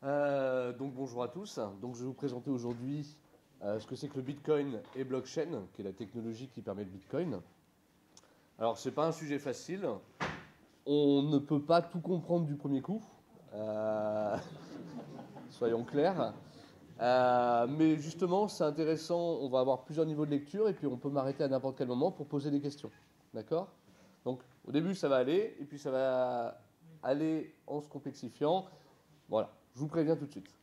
Donc bonjour à tous. Donc je vais vous présenter aujourd'hui ce que c'est que le Bitcoin et blockchain, qui est la technologie qui permet le Bitcoin. Alors c'est pas un sujet facile. On ne peut pas tout comprendre du premier coup. Euh, soyons clairs. Mais justement, c'est intéressant. On va avoir plusieurs niveaux de lecture et puis on peut m'arrêter à n'importe quel moment pour poser des questions. D'accord? Donc au début ça va aller et puis ça va aller en se complexifiant. Voilà, je vous préviens tout de suite.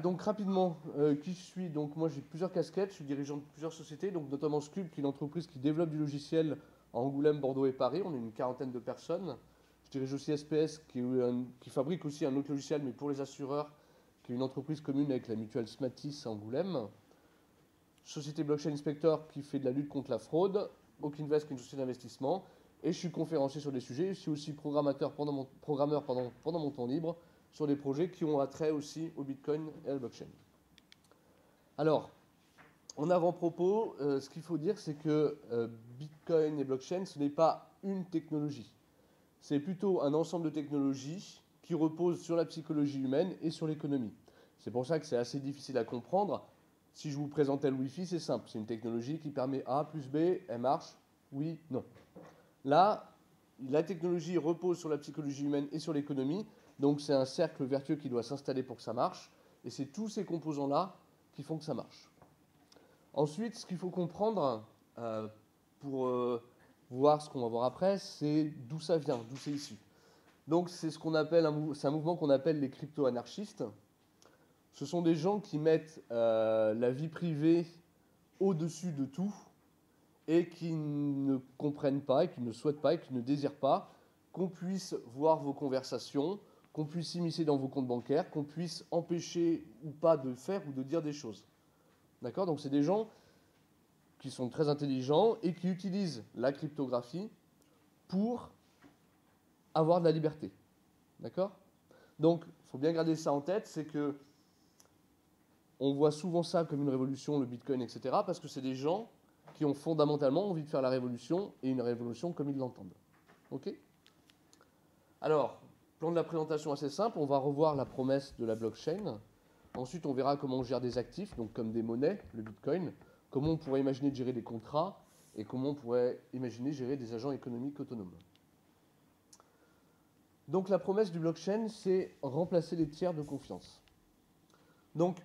Donc rapidement, qui je suis? Donc moi j'ai plusieurs casquettes, je suis dirigeant de plusieurs sociétés, donc notamment Sculpt, qui est une entreprise qui développe du logiciel à Angoulême, Bordeaux et Paris. On est une quarantaine de personnes. Je dirige aussi SPS, qui fabrique aussi un autre logiciel, mais pour les assureurs, qui est une entreprise commune avec la mutuelle Smatis à Angoulême. Société Blockchain Inspector, qui fait de la lutte contre la fraude. Oakinvest, qui est une société d'investissement. Et je suis conférencier sur des sujets. Je suis aussi programmeur pendant mon temps libre sur des projets qui ont attrait aussi au Bitcoin et à la blockchain. Alors, en avant-propos, ce qu'il faut dire, c'est que Bitcoin et blockchain, ce n'est pas une technologie. C'est plutôt un ensemble de technologies qui reposent sur la psychologie humaine et sur l'économie. C'est pour ça que c'est assez difficile à comprendre. Si je vous présentais le Wi-Fi, c'est simple. C'est une technologie qui permet A plus B, elle marche, oui, non. Là, la technologie repose sur la psychologie humaine et sur l'économie, donc c'est un cercle vertueux qui doit s'installer pour que ça marche, et c'est tous ces composants-là qui font que ça marche. Ensuite, ce qu'il faut comprendre pour voir ce qu'on va voir après, c'est d'où ça vient, d'où c'est issu. Donc c'est un mouvement qu'on appelle les crypto-anarchistes. Ce sont des gens qui mettent la vie privée au-dessus de tout, et qui ne comprennent pas, et qui ne souhaitent pas, et qui ne désirent pas qu'on puisse voir vos conversations, qu'on puisse s'immiscer dans vos comptes bancaires, qu'on puisse empêcher ou pas de faire ou de dire des choses. D'accord? Donc c'est des gens qui sont très intelligents et qui utilisent la cryptographie pour avoir de la liberté. D'accord? Donc il faut bien garder ça en tête, c'est que on voit souvent ça comme une révolution, le Bitcoin, etc., parce que c'est des gens qui ont fondamentalement envie de faire la révolution, et une révolution comme ils l'entendent. Ok? Alors, plan de la présentation assez simple, on va revoir la promesse de la blockchain. Ensuite, on verra comment on gère des actifs, donc comme des monnaies, le Bitcoin, comment on pourrait imaginer de gérer des contrats, et comment on pourrait imaginer gérer des agents économiques autonomes. Donc la promesse du blockchain, c'est remplacer les tiers de confiance. Donc,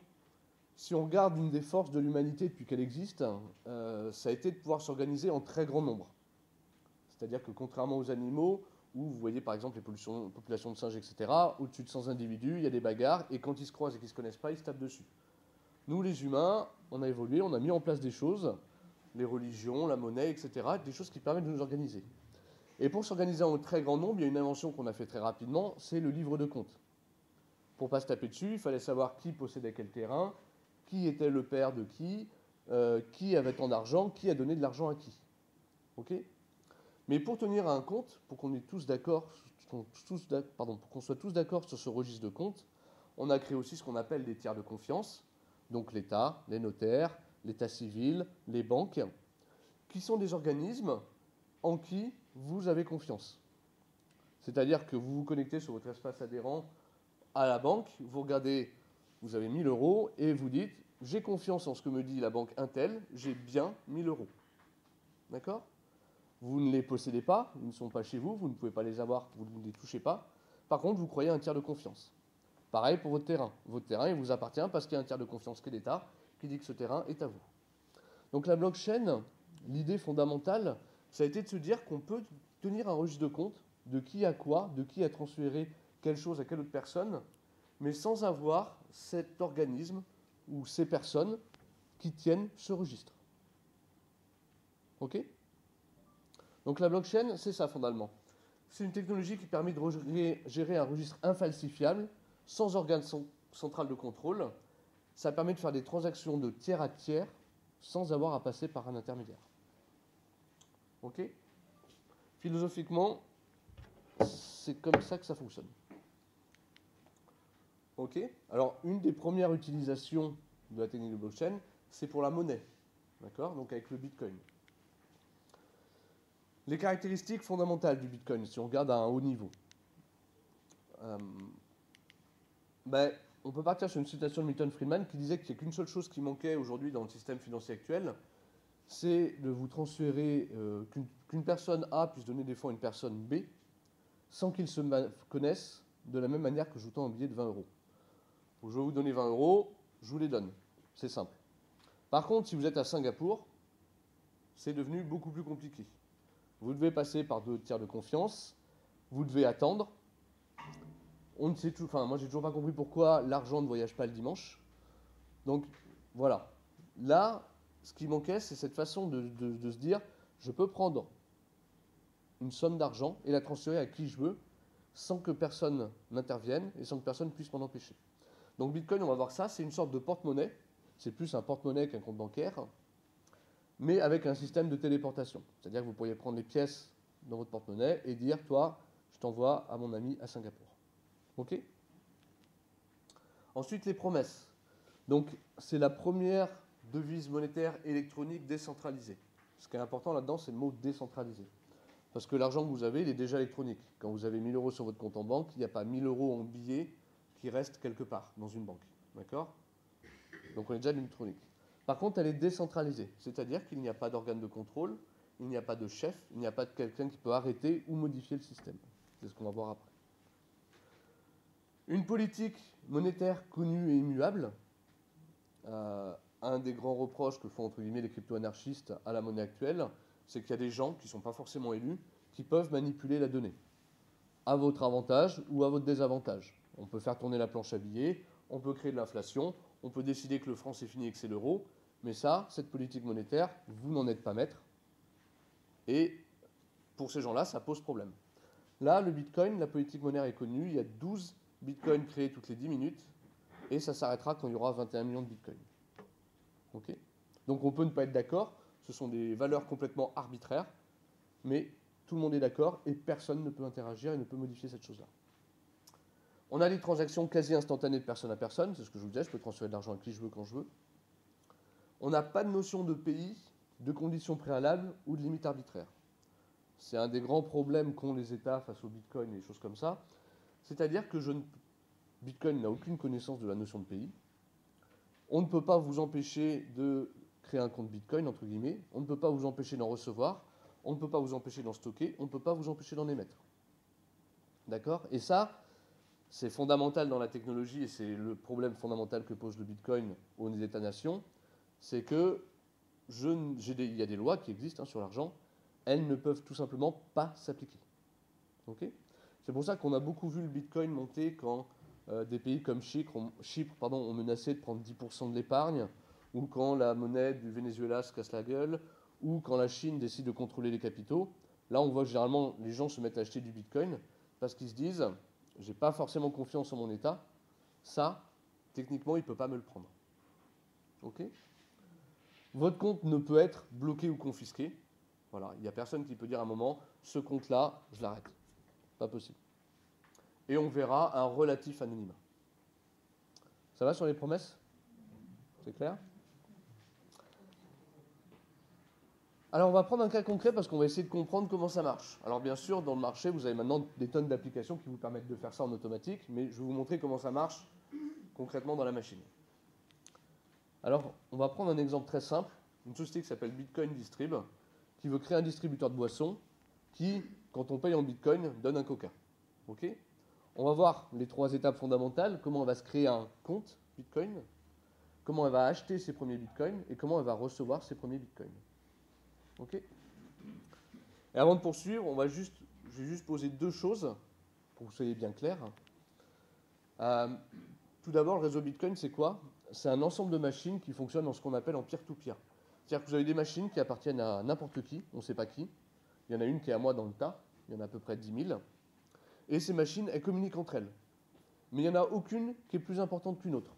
si on regarde une des forces de l'humanité depuis qu'elle existe, ça a été de pouvoir s'organiser en très grand nombre. C'est-à-dire que contrairement aux animaux, où vous voyez par exemple les populations de singes, etc., au-dessus de 100 individus, il y a des bagarres, et quand ils se croisent et qu'ils ne se connaissent pas, ils se tapent dessus. Nous, les humains, on a évolué, on a mis en place des choses, les religions, la monnaie, etc., des choses qui permettent de nous organiser. Et pour s'organiser en très grand nombre, il y a une invention qu'on a fait très rapidement, c'est le livre de compte. Pour ne pas se taper dessus, il fallait savoir qui possédait quel terrain, qui était le père de qui avait tant d'argent, qui a donné de l'argent à qui. Ok? Mais pour tenir un compte, pour qu'on est tous d'accord, pour qu'on soit tous d'accord sur ce registre de compte, on a créé aussi ce qu'on appelle des tiers de confiance, donc l'État, les notaires, l'État civil, les banques, qui sont des organismes en qui vous avez confiance. C'est-à-dire que vous vous connectez sur votre espace adhérent à la banque, vous regardez, vous avez 1000 euros, et vous dites, j'ai confiance en ce que me dit la banque Intel, j'ai bien 1000 euros. D'accord? Vous ne les possédez pas, ils ne sont pas chez vous, vous ne pouvez pas les avoir, vous ne les touchez pas. Par contre, vous croyez à un tiers de confiance. Pareil pour votre terrain. Votre terrain, il vous appartient parce qu'il y a un tiers de confiance qui est l'État qui dit que ce terrain est à vous. Donc la blockchain, l'idée fondamentale, ça a été de se dire qu'on peut tenir un registre de compte de qui a quoi, de qui a transféré quelle chose à quelle autre personne, mais sans avoir cet organisme ou ces personnes qui tiennent ce registre. Ok? Donc la blockchain, c'est ça fondamentalement. C'est une technologie qui permet de gérer un registre infalsifiable, sans organe central de contrôle. Ça permet de faire des transactions de tiers à tiers, sans avoir à passer par un intermédiaire. Ok? Philosophiquement, c'est comme ça que ça fonctionne. Ok? Alors, une des premières utilisations de la technique de blockchain, c'est pour la monnaie. D'accord? Donc avec le Bitcoin. Les caractéristiques fondamentales du Bitcoin, si on regarde à un haut niveau. Ben, on peut partir sur une citation de Milton Friedman qui disait qu'il n'y a qu'une seule chose qui manquait aujourd'hui dans le système financier actuel, c'est de vous transférer, qu'une personne A puisse donner des fonds à une personne B sans qu'ils se connaissent de la même manière que je vous tends un billet de 20 euros. Donc, je vais vous donner 20 euros, je vous les donne. C'est simple. Par contre, si vous êtes à Singapour, c'est devenu beaucoup plus compliqué. Vous devez passer par 2 tiers de confiance, vous devez attendre. On ne sait tout, enfin, moi j'ai toujours pas compris pourquoi l'argent ne voyage pas le dimanche. Donc voilà. Là, ce qui manquait, c'est cette façon de se dire, je peux prendre une somme d'argent et la transférer à qui je veux, sans que personne n'intervienne et sans que personne puisse m'en empêcher. Donc Bitcoin, on va voir ça, c'est une sorte de porte-monnaie. C'est plus un porte-monnaie qu'un compte bancaire, mais avec un système de téléportation. C'est-à-dire que vous pourriez prendre les pièces dans votre porte-monnaie et dire, toi, je t'envoie à mon ami à Singapour. OK? Ensuite, les promesses. Donc, c'est la première devise monétaire électronique décentralisée. Ce qui est important là-dedans, c'est le mot décentralisé. Parce que l'argent que vous avez, il est déjà électronique. Quand vous avez 1000 euros sur votre compte en banque, il n'y a pas 1000 euros en billets qui restent quelque part dans une banque. D'accord? Donc, on est déjà électronique. Par contre, elle est décentralisée. C'est-à-dire qu'il n'y a pas d'organe de contrôle, il n'y a pas de chef, il n'y a pas de quelqu'un qui peut arrêter ou modifier le système. C'est ce qu'on va voir après. Une politique monétaire connue et immuable, un des grands reproches que font entre guillemets les crypto-anarchistes à la monnaie actuelle, c'est qu'il y a des gens qui ne sont pas forcément élus qui peuvent manipuler la donnée, à votre avantage ou à votre désavantage. On peut faire tourner la planche à billets, on peut créer de l'inflation, on peut décider que le franc c'est fini et que c'est l'euro, mais ça, cette politique monétaire, vous n'en êtes pas maître, et pour ces gens-là, ça pose problème. Là, le Bitcoin, la politique monétaire est connue, il y a 12 Bitcoin créés toutes les 10 minutes, et ça s'arrêtera quand il y aura 21 millions de Bitcoin. Okay. Donc on peut ne pas être d'accord, ce sont des valeurs complètement arbitraires, mais tout le monde est d'accord et personne ne peut interagir et ne peut modifier cette chose-là. On a des transactions quasi instantanées de personne à personne, c'est ce que je vous disais, je peux transférer de l'argent à qui je veux quand je veux. On n'a pas de notion de pays, de conditions préalables ou de limites arbitraires. C'est un des grands problèmes qu'ont les États face au Bitcoin et des choses comme ça. C'est-à-dire que Bitcoin n'a aucune connaissance de la notion de pays. On ne peut pas vous empêcher de créer un compte Bitcoin, entre guillemets. On ne peut pas vous empêcher d'en recevoir. On ne peut pas vous empêcher d'en stocker. On ne peut pas vous empêcher d'en émettre. D'accord? Et ça, c'est fondamental dans la technologie et c'est le problème fondamental que pose le Bitcoin aux États-nations. C'est que il y a des lois qui existent sur l'argent. Elles ne peuvent tout simplement pas s'appliquer. Okay. C'est pour ça qu'on a beaucoup vu le Bitcoin monter quand des pays comme Chypre ont menacé de prendre 10% de l'épargne, ou quand la monnaie du Venezuela se casse la gueule, ou quand la Chine décide de contrôler les capitaux. Là, on voit que généralement les gens se mettent à acheter du Bitcoin parce qu'ils se disent « j'ai pas forcément confiance en mon État, ça, techniquement, il ne peut pas me le prendre. » Ok. Votre compte ne peut être bloqué ou confisqué. Voilà, il n'y a personne qui peut dire à un moment « ce compte-là, je l'arrête ». Pas possible. Et on verra un relatif anonymat. Ça va sur les promesses? C'est clair? Alors on va prendre un cas concret parce qu'on va essayer de comprendre comment ça marche. Alors bien sûr, dans le marché, vous avez maintenant des tonnes d'applications qui vous permettent de faire ça en automatique, mais je vais vous montrer comment ça marche concrètement dans la machine. Alors, on va prendre un exemple très simple, une société qui s'appelle Bitcoin Distrib, qui veut créer un distributeur de boissons qui, quand on paye en Bitcoin, donne un coca. Ok. On va voir les 3 étapes fondamentales, comment elle va se créer un compte Bitcoin, comment elle va acheter ses premiers Bitcoins et comment elle va recevoir ses premiers Bitcoins. Ok. Et avant de poursuivre, je vais juste poser 2 choses pour que vous soyez bien clairs. Tout d'abord, le réseau Bitcoin, c'est quoi? C'est un ensemble de machines qui fonctionnent en ce qu'on appelle en peer-to-peer. C'est-à-dire que vous avez des machines qui appartiennent à n'importe qui, on ne sait pas qui. Il y en a une qui est à moi dans le tas, il y en a à peu près 10 000. Et ces machines, elles communiquent entre elles. Mais il n'y en a aucune qui est plus importante qu'une autre.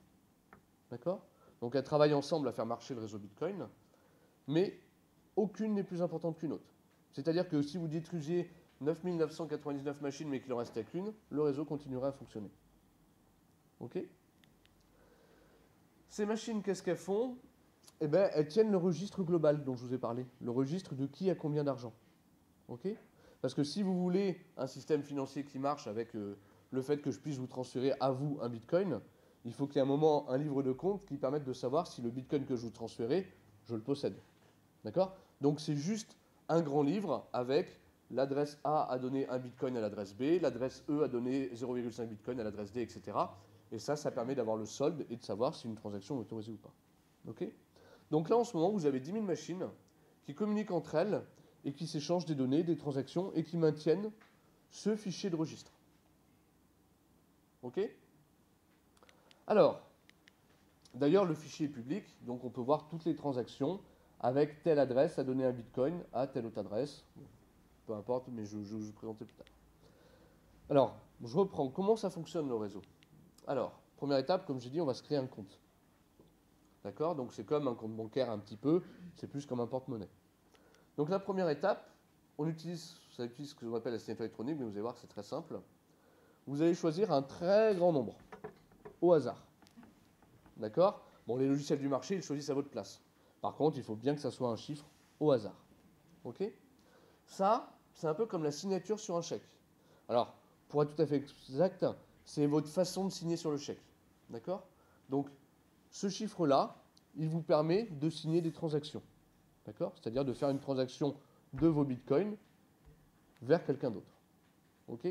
D'accord? Donc elles travaillent ensemble à faire marcher le réseau Bitcoin, mais aucune n'est plus importante qu'une autre. C'est-à-dire que si vous détruisiez 9999 machines mais qu'il en restait qu'une, le réseau continuerait à fonctionner. Ok? Ces machines, qu'est-ce qu'elles font? Eh bien, elles tiennent le registre global dont je vous ai parlé, le registre de qui a combien d'argent. Ok? Parce que si vous voulez un système financier qui marche avec le le fait que je puisse vous transférer à vous un bitcoin, il faut qu'il y ait un moment, un livre de compte qui permette de savoir si le bitcoin que je vous transférais, je le possède. D'accord? Donc c'est juste un grand livre avec l'adresse A a donné un bitcoin à l'adresse B, l'adresse E a donné 0,5 bitcoin à l'adresse D, etc. Et ça permet d'avoir le solde et de savoir si une transaction est autorisée ou pas. Ok? Donc là, en ce moment, vous avez 10 000 machines qui communiquent entre elles et qui s'échangent des données, des transactions et qui maintiennent ce fichier de registre. Ok? Alors, d'ailleurs, le fichier est public, donc on peut voir toutes les transactions avec telle adresse a donné un bitcoin à telle autre adresse. Peu importe, mais je vais vous présenter plus tard. Alors, je reprends. Comment ça fonctionne le réseau? Alors, première étape, comme j'ai dit, on va se créer un compte. D'accord? Donc c'est comme un compte bancaire un petit peu, c'est plus comme un porte-monnaie. Donc la première étape, ça utilise ce que l'on appelle la signature électronique, mais vous allez voir que c'est très simple. Vous allez choisir un très grand nombre, au hasard. D'accord? Bon, les logiciels du marché, ils choisissent à votre place. Par contre, il faut bien que ça soit un chiffre au hasard. Ok? Ça, c'est un peu comme la signature sur un chèque. Alors, pour être tout à fait exact, c'est votre façon de signer sur le chèque. D'accord? Donc, ce chiffre-là, il vous permet de signer des transactions. D'accord? C'est-à-dire de faire une transaction de vos bitcoins vers quelqu'un d'autre. Ok?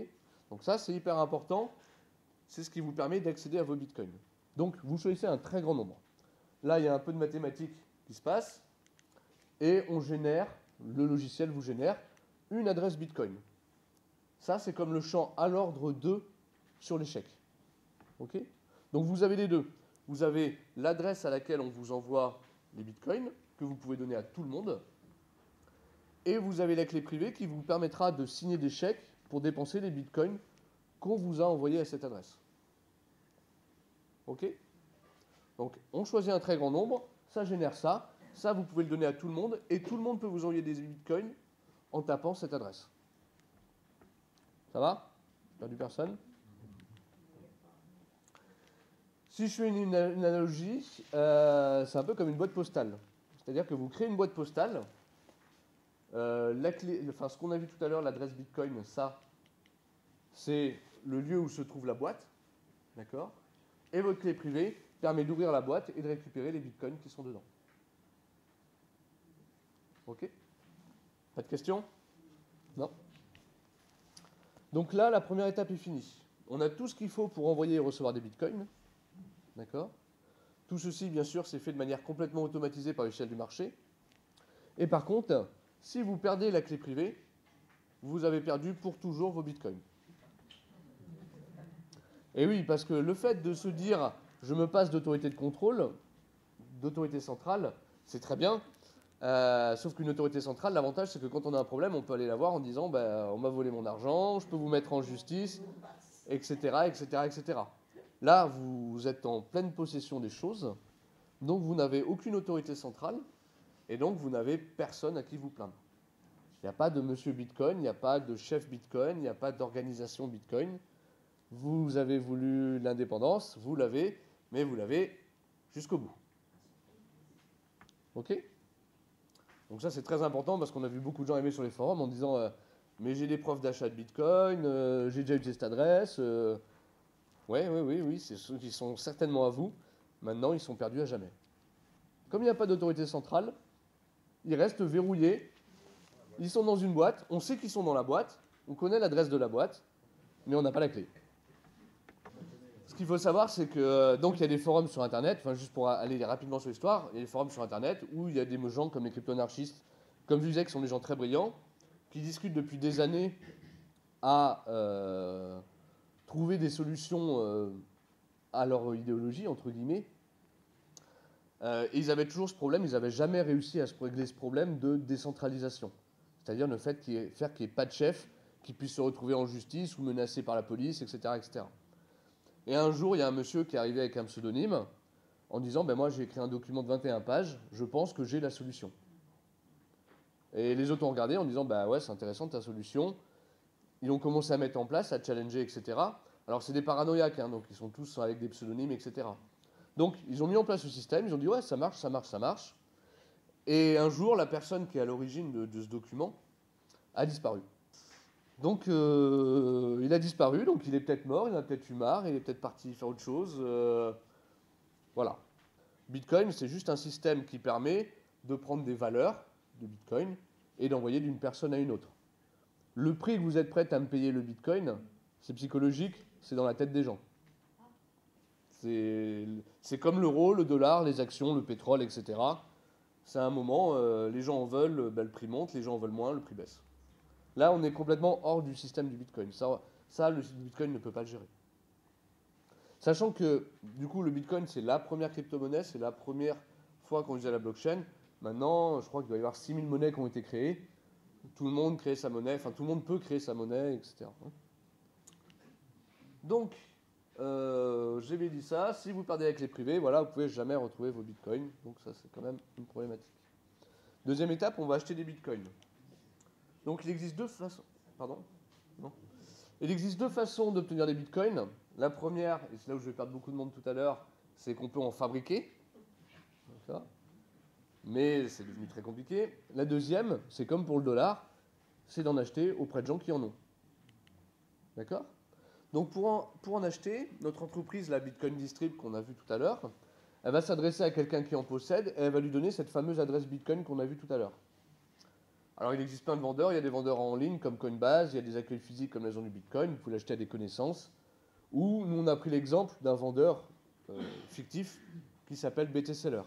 Donc ça, c'est hyper important. C'est ce qui vous permet d'accéder à vos bitcoins. Donc, vous choisissez un très grand nombre. Là, il y a un peu de mathématiques qui se passe. Et on génère, le logiciel vous génère, une adresse bitcoin. Ça, c'est comme le champ à l'ordre 2 sur les chèques. Ok? Donc, vous avez les deux. Vous avez l'adresse à laquelle on vous envoie les bitcoins, que vous pouvez donner à tout le monde. Et vous avez la clé privée qui vous permettra de signer des chèques pour dépenser les bitcoins qu'on vous a envoyés à cette adresse. Ok? Donc, on choisit un très grand nombre, ça génère ça. Ça, vous pouvez le donner à tout le monde, et tout le monde peut vous envoyer des bitcoins en tapant cette adresse. Ça va? Perdu personne? Si je fais une analogie, c'est un peu comme une boîte postale. C'est-à-dire que vous créez une boîte postale. Ce qu'on a vu tout à l'heure, l'adresse Bitcoin, ça, c'est le lieu où se trouve la boîte. D'accord? Et votre clé privée permet d'ouvrir la boîte et de récupérer les Bitcoins qui sont dedans. Ok? Pas de questions? Non? Donc là, la première étape est finie. On a tout ce qu'il faut pour envoyer et recevoir des bitcoins. D'accord? Tout ceci, bien sûr, c'est fait de manière complètement automatisée par l'échelle du marché. Et par contre, si vous perdez la clé privée, vous avez perdu pour toujours vos bitcoins. Et oui, parce que le fait de se dire je me passe d'autorité de contrôle, d'autorité centrale, c'est très bien. Sauf qu'une autorité centrale, l'avantage, c'est que quand on a un problème, on peut aller la voir en disant on m'a volé mon argent, je peux vous mettre en justice, etc., etc., etc. Là, vous êtes en pleine possession des choses, donc vous n'avez aucune autorité centrale, et donc vous n'avez personne à qui vous plaindre. Il n'y a pas de monsieur Bitcoin, il n'y a pas de chef Bitcoin, il n'y a pas d'organisation Bitcoin. Vous avez voulu l'indépendance, vous l'avez, mais vous l'avez jusqu'au bout. Ok? Donc ça, c'est très important parce qu'on a vu beaucoup de gens aimer sur les forums en disant mais j'ai des preuves d'achat de Bitcoin, j'ai déjà utilisé cette adresse. Oui, c'est ceux qui sont certainement à vous. Maintenant, ils sont perdus à jamais. Comme il n'y a pas d'autorité centrale, ils restent verrouillés. Ils sont dans une boîte, on sait qu'ils sont dans la boîte, on connaît l'adresse de la boîte, mais on n'a pas la clé. Ce qu'il faut savoir, c'est que donc il y a des forums sur Internet, enfin juste pour aller rapidement sur l'histoire, il y a des forums sur Internet où il y a des gens comme les crypto-anarchistes, comme je disais, qui sont des gens très brillants, qui discutent depuis des années à trouver des solutions à leur idéologie, entre guillemets. Et ils avaient toujours ce problème, ils n'avaient jamais réussi à se régler ce problème de décentralisation. C'est-à-dire le fait qu'il n'y ait pas de chef qui puisse se retrouver en justice ou menacé par la police, etc., etc. Et un jour, il y a un monsieur qui est arrivé avec un pseudonyme en disant moi j'ai écrit un document de 21 pages, je pense que j'ai la solution. Et les autres ont regardé en disant ouais, c'est intéressant ta solution. Ils ont commencé à mettre en place, à challenger, etc. Alors c'est des paranoïaques, donc ils sont tous avec des pseudonymes, etc. Donc ils ont mis en place ce système, ils ont dit ouais, ça marche, ça marche, ça marche. Et un jour, la personne qui est à l'origine de ce document a disparu. Donc, il a disparu, donc il est peut-être mort, il en a peut-être eu marre, il est peut-être parti faire autre chose. Voilà. Bitcoin, c'est juste un système qui permet de prendre des valeurs de Bitcoin et d'envoyer d'une personne à une autre. Le prix que vous êtes prêt à me payer le Bitcoin, c'est psychologique, c'est dans la tête des gens. C'est comme l'euro, le dollar, les actions, le pétrole, etc. C'est un moment, les gens en veulent, ben, le prix monte, les gens en veulent moins, le prix baisse. Là, on est complètement hors du système du Bitcoin. Ça, le Bitcoin ne peut pas le gérer. Sachant que, du coup, le Bitcoin, c'est la première crypto-monnaie, c'est la première fois qu'on utilise la blockchain. Maintenant, je crois qu'il doit y avoir 6000 monnaies qui ont été créées. Tout le monde crée sa monnaie, enfin, tout le monde peut créer sa monnaie, etc. Donc, j'ai bien dit ça. Si vous perdez avec les privés, voilà, vous pouvez jamais retrouver vos bitcoins. Donc ça, c'est quand même une problématique. Deuxième étape, on va acheter des bitcoins. Donc il existe deux façons. Pardon ? Non. Il existe deux façons d'obtenir des bitcoins. La première, et c'est là où je vais perdre beaucoup de monde tout à l'heure, c'est qu'on peut en fabriquer. D'accord ? Mais c'est devenu très compliqué. La deuxième, c'est comme pour le dollar, c'est d'en acheter auprès de gens qui en ont. D'accord ? Donc pour en acheter, notre entreprise, la Bitcoin Distrib qu'on a vu tout à l'heure, elle va s'adresser à quelqu'un qui en possède et elle va lui donner cette fameuse adresse Bitcoin qu'on a vue tout à l'heure. Alors il existe plein de vendeurs, il y a des vendeurs en ligne comme Coinbase, il y a des accueils physiques comme la zone du Bitcoin, vous pouvez l'acheter à des connaissances. Ou nous on a pris l'exemple d'un vendeur fictif qui s'appelle BT Seller.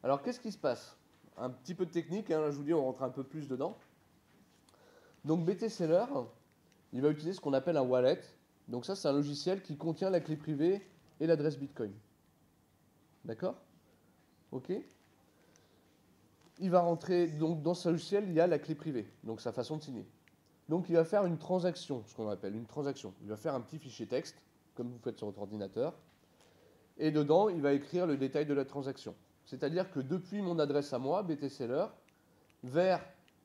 Alors qu'est-ce qui se passe ? Un petit peu de technique, hein, là je vous dis on rentre un peu plus dedans. Donc BT Seller, il va utiliser ce qu'on appelle un wallet. Donc ça, c'est un logiciel qui contient la clé privée et l'adresse Bitcoin. D'accord ? Ok ? Il va rentrer, donc dans ce logiciel, il y a la clé privée, donc sa façon de signer. Donc il va faire une transaction, ce qu'on appelle une transaction. Il va faire un petit fichier texte, comme vous faites sur votre ordinateur. Et dedans, il va écrire le détail de la transaction. C'est-à-dire que depuis mon adresse à moi, BT Seller, vers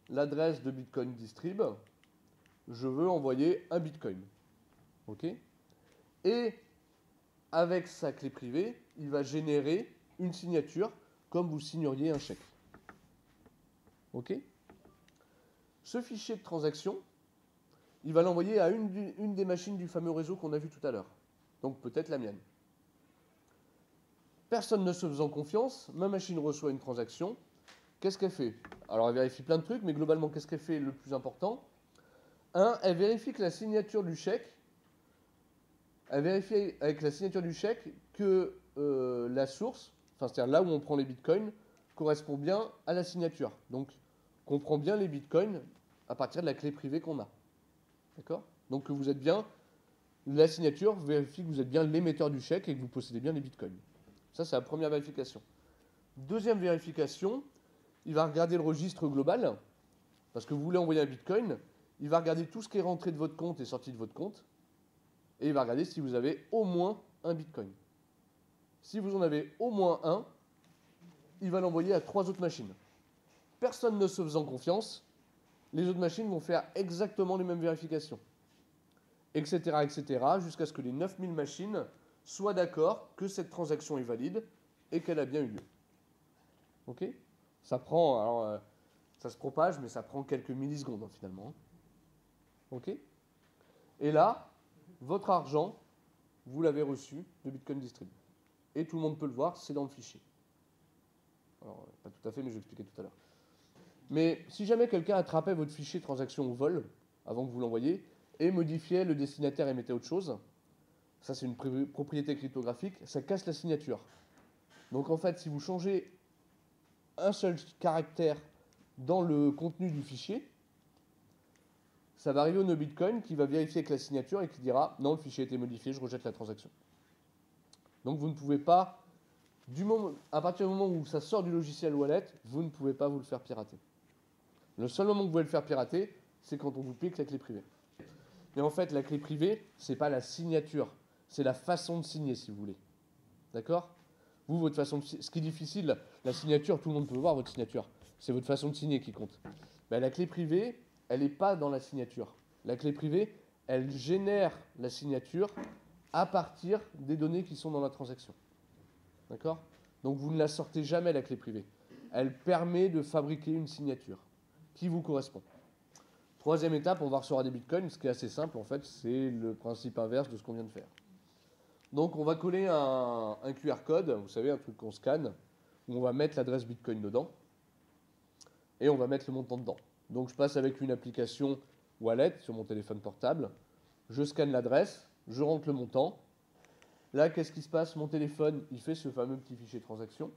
l'adresse de Bitcoin Distrib, je veux envoyer un Bitcoin. OK ? Et avec sa clé privée, il va générer une signature comme vous signeriez un chèque. OK ? Ce fichier de transaction, il va l'envoyer à une des machines du fameux réseau qu'on a vu tout à l'heure. Donc peut-être la mienne. Personne ne se faisant confiance, ma machine reçoit une transaction. Qu'est-ce qu'elle fait ? Alors elle vérifie plein de trucs, mais globalement, qu'est-ce qu'elle fait le plus important ? Elle vérifie que la signature du chèque, elle vérifie avec la signature du chèque que la source, enfin c'est-à-dire là où on prend les bitcoins, correspond bien à la signature. Donc, qu'on prend bien les bitcoins à partir de la clé privée qu'on a. D'accord ? Donc que vous êtes bien, la signature vérifie que vous êtes bien l'émetteur du chèque et que vous possédez bien les bitcoins. Ça, c'est la première vérification. Deuxième vérification, il va regarder le registre global, parce que vous voulez envoyer un bitcoin, il va regarder tout ce qui est rentré de votre compte et sorti de votre compte, et il va regarder si vous avez au moins un bitcoin. Si vous en avez au moins un, il va l'envoyer à 3 autres machines. Personne ne se faisant confiance, les autres machines vont faire exactement les mêmes vérifications. Etc., etc., jusqu'à ce que les 9000 machines soient d'accord que cette transaction est valide et qu'elle a bien eu lieu. Ok ? Ça prend, alors, ça se propage, mais ça prend quelques millisecondes hein, finalement. Ok ? Et là, votre argent, vous l'avez reçu de Bitcoin Distrib. Et tout le monde peut le voir, c'est dans le fichier. Alors, pas tout à fait, mais je vais expliquer tout à l'heure. Mais si jamais quelqu'un attrapait votre fichier transaction au vol, avant que vous l'envoyiez, et modifiait le destinataire et mettait autre chose, ça c'est une propriété cryptographique, ça casse la signature. Donc en fait, si vous changez un seul caractère dans le contenu du fichier, ça va arriver au nœud Bitcoin qui va vérifier avec la signature et qui dira « Non, le fichier a été modifié, je rejette la transaction ». Donc vous ne pouvez pas, à partir du moment où ça sort du logiciel wallet, vous ne pouvez pas vous le faire pirater. Le seul moment que vous pouvez le faire pirater, c'est quand on vous pique la clé privée. Mais en fait, la clé privée, c'est pas la signature, c'est la façon de signer, si vous voulez. D'accord ? Vous, votre façon de signer, ce qui est difficile, la signature, tout le monde peut voir votre signature. C'est votre façon de signer qui compte. Ben, la clé privée, elle n'est pas dans la signature. La clé privée, elle génère la signature à partir des données qui sont dans la transaction. D'accord ? Donc vous ne la sortez jamais, la clé privée. Elle permet de fabriquer une signature qui vous correspond. Troisième étape, on va recevoir des bitcoins. Ce qui est assez simple, en fait, c'est le principe inverse de ce qu'on vient de faire. Donc, on va coller un QR code, vous savez, un truc qu'on scanne, où on va mettre l'adresse bitcoin dedans, et on va mettre le montant dedans. Donc, je passe avec une application Wallet sur mon téléphone portable, je scanne l'adresse, je rentre le montant. Là, qu'est-ce qui se passe? Mon téléphone, il fait ce fameux petit fichier transaction.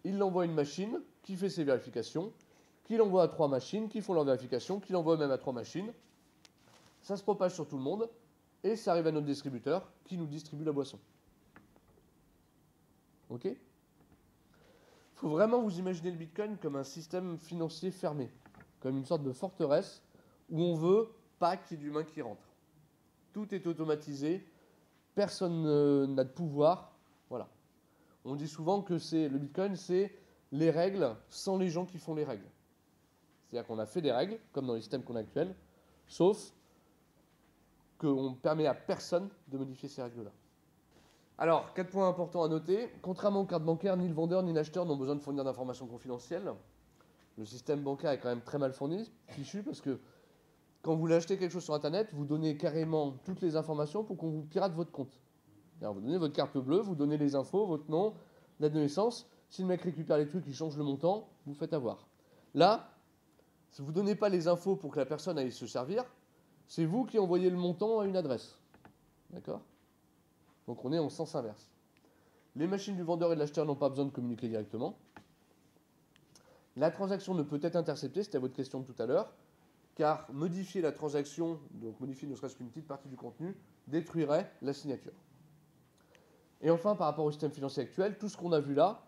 Il l'envoie à une machine qui fait ses vérifications, qui l'envoie à 3 machines qui font leur vérification, qui l'envoie même à 3 machines. Ça se propage sur tout le monde et ça arrive à notre distributeur qui nous distribue la boisson. Ok? Il faut vraiment vous imaginer le Bitcoin comme un système financier fermé, comme une sorte de forteresse où on veut pas qu'il y ait d'humains qui rentrent. Tout est automatisé, personne n'a de pouvoir. Voilà. On dit souvent que le Bitcoin, c'est les règles sans les gens qui font les règles. C'est-à-dire qu'on a fait des règles, comme dans les systèmes qu'on a actuels, sauf qu'on ne permet à personne de modifier ces règles-là. Alors, 4 points importants à noter. Contrairement aux cartes bancaires, ni le vendeur ni l'acheteur n'ont besoin de fournir d'informations confidentielles. Le système bancaire est quand même très mal fourni, fichu, parce que quand vous voulez acheter quelque chose sur Internet, vous donnez carrément toutes les informations pour qu'on vous pirate votre compte. Alors, vous donnez votre carte bleue, vous donnez les infos, votre nom, date de naissance. Si le mec récupère les trucs, il change le montant, vous faites avoir. Là, si vous ne donnez pas les infos pour que la personne aille se servir, c'est vous qui envoyez le montant à une adresse. D'accord? Donc on est en sens inverse. Les machines du vendeur et de l'acheteur n'ont pas besoin de communiquer directement. La transaction ne peut être interceptée, c'était votre question de tout à l'heure, car modifier la transaction, donc modifier ne serait-ce qu'une petite partie du contenu, détruirait la signature. Et enfin, par rapport au système financier actuel, tout ce qu'on a vu là,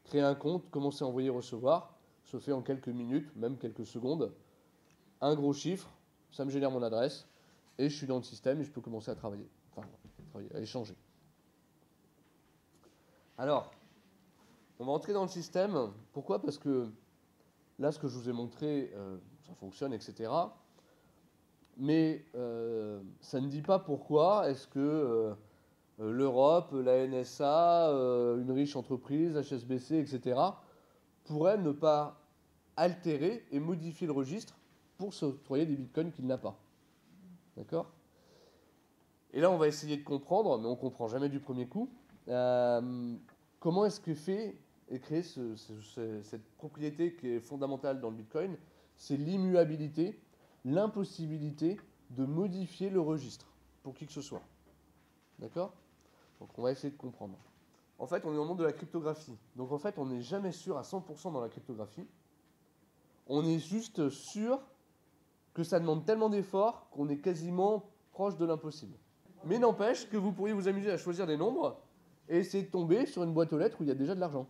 créer un compte, commencer à envoyer, recevoir, se fait en quelques minutes, même quelques secondes. Un gros chiffre, ça me génère mon adresse, et je suis dans le système et je peux commencer à travailler, à échanger. Alors, on va entrer dans le système. Pourquoi? Parce que là, ce que je vous ai montré, ça fonctionne, etc. Mais ça ne dit pas pourquoi est-ce que l'Europe, la NSA, une riche entreprise, HSBC, etc., pourrait ne pas altérer et modifier le registre pour s'octroyer des bitcoins qu'il n'a pas. D'accord? Et là, on va essayer de comprendre, mais on ne comprend jamais du premier coup, comment est-ce que fait et crée cette propriété qui est fondamentale dans le bitcoin, c'est l'immuabilité, l'impossibilité de modifier le registre pour qui que ce soit. D'accord? Donc on va essayer de comprendre. En fait, on est au monde de la cryptographie. Donc en fait, on n'est jamais sûr à 100% dans la cryptographie. On est juste sûr que ça demande tellement d'efforts qu'on est quasiment proche de l'impossible. Mais n'empêche que vous pourriez vous amuser à choisir des nombres et essayer de tomber sur une boîte aux lettres où il y a déjà de l'argent.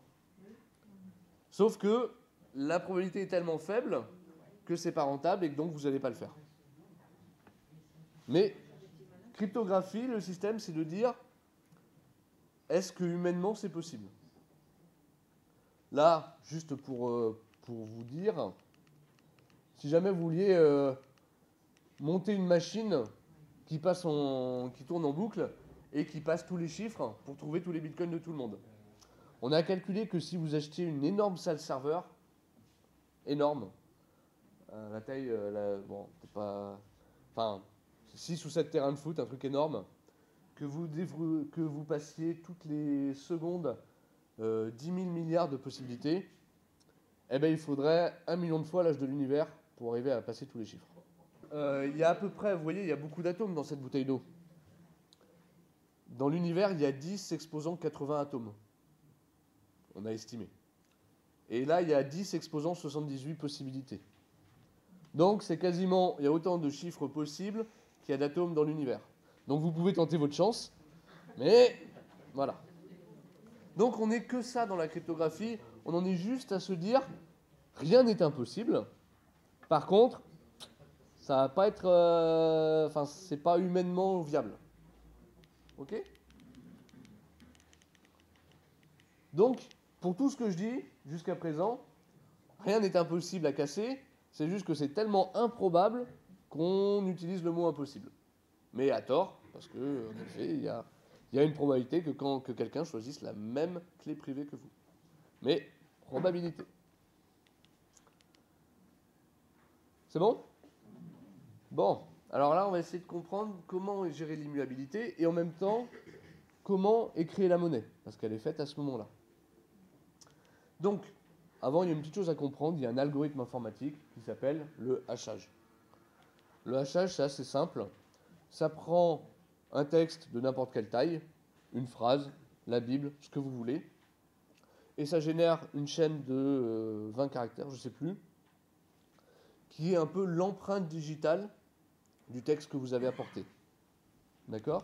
Sauf que la probabilité est tellement faible que c'est pas rentable et que donc vous n'allez pas le faire. Mais cryptographie, le système, c'est de dire est-ce que humainement c'est possible? Là, juste pour vous dire, si jamais vous vouliez monter une machine qui tourne en boucle et qui passe tous les chiffres pour trouver tous les bitcoins de tout le monde. On a calculé que si vous achetiez une énorme salle serveur, énorme, la taille, bon, c'est pas, enfin, 6 ou 7 terrains de foot, un truc énorme, que vous passiez toutes les secondes 10 000 milliards de possibilités, eh ben, il faudrait 1 million de fois l'âge de l'univers pour arriver à passer tous les chiffres. Il y a à peu près, vous voyez, il y a beaucoup d'atomes dans cette bouteille d'eau. Dans l'univers, il y a 10 exposant 80 atomes. On a estimé. Et là, il y a 10 exposant 78 possibilités. Donc, c'est quasiment, il y a autant de chiffres possibles qu'il y a d'atomes dans l'univers. Donc, vous pouvez tenter votre chance, mais voilà. Donc, on n'est que ça dans la cryptographie. On en est juste à se dire, rien n'est impossible. Par contre, ça va pas être, c'est pas humainement viable. Ok? Donc, pour tout ce que je dis jusqu'à présent, rien n'est impossible à casser. C'est juste que c'est tellement improbable qu'on utilise le mot impossible. Mais à tort, parce que en effet, il y a une probabilité que quelqu'un choisisse la même clé privée que vous. Mais probabilité. C'est bon ? Bon, alors là, on va essayer de comprendre comment gérer l'immuabilité et en même temps, comment est créée la monnaie, parce qu'elle est faite à ce moment-là. Donc, avant, il y a une petite chose à comprendre, il y a un algorithme informatique qui s'appelle le hachage. Le hachage, c'est assez simple. Ça prend un texte de n'importe quelle taille, une phrase, la Bible, ce que vous voulez, et ça génère une chaîne de 20 caractères, je ne sais plus, qui est un peu l'empreinte digitale du texte que vous avez apporté. D'accord?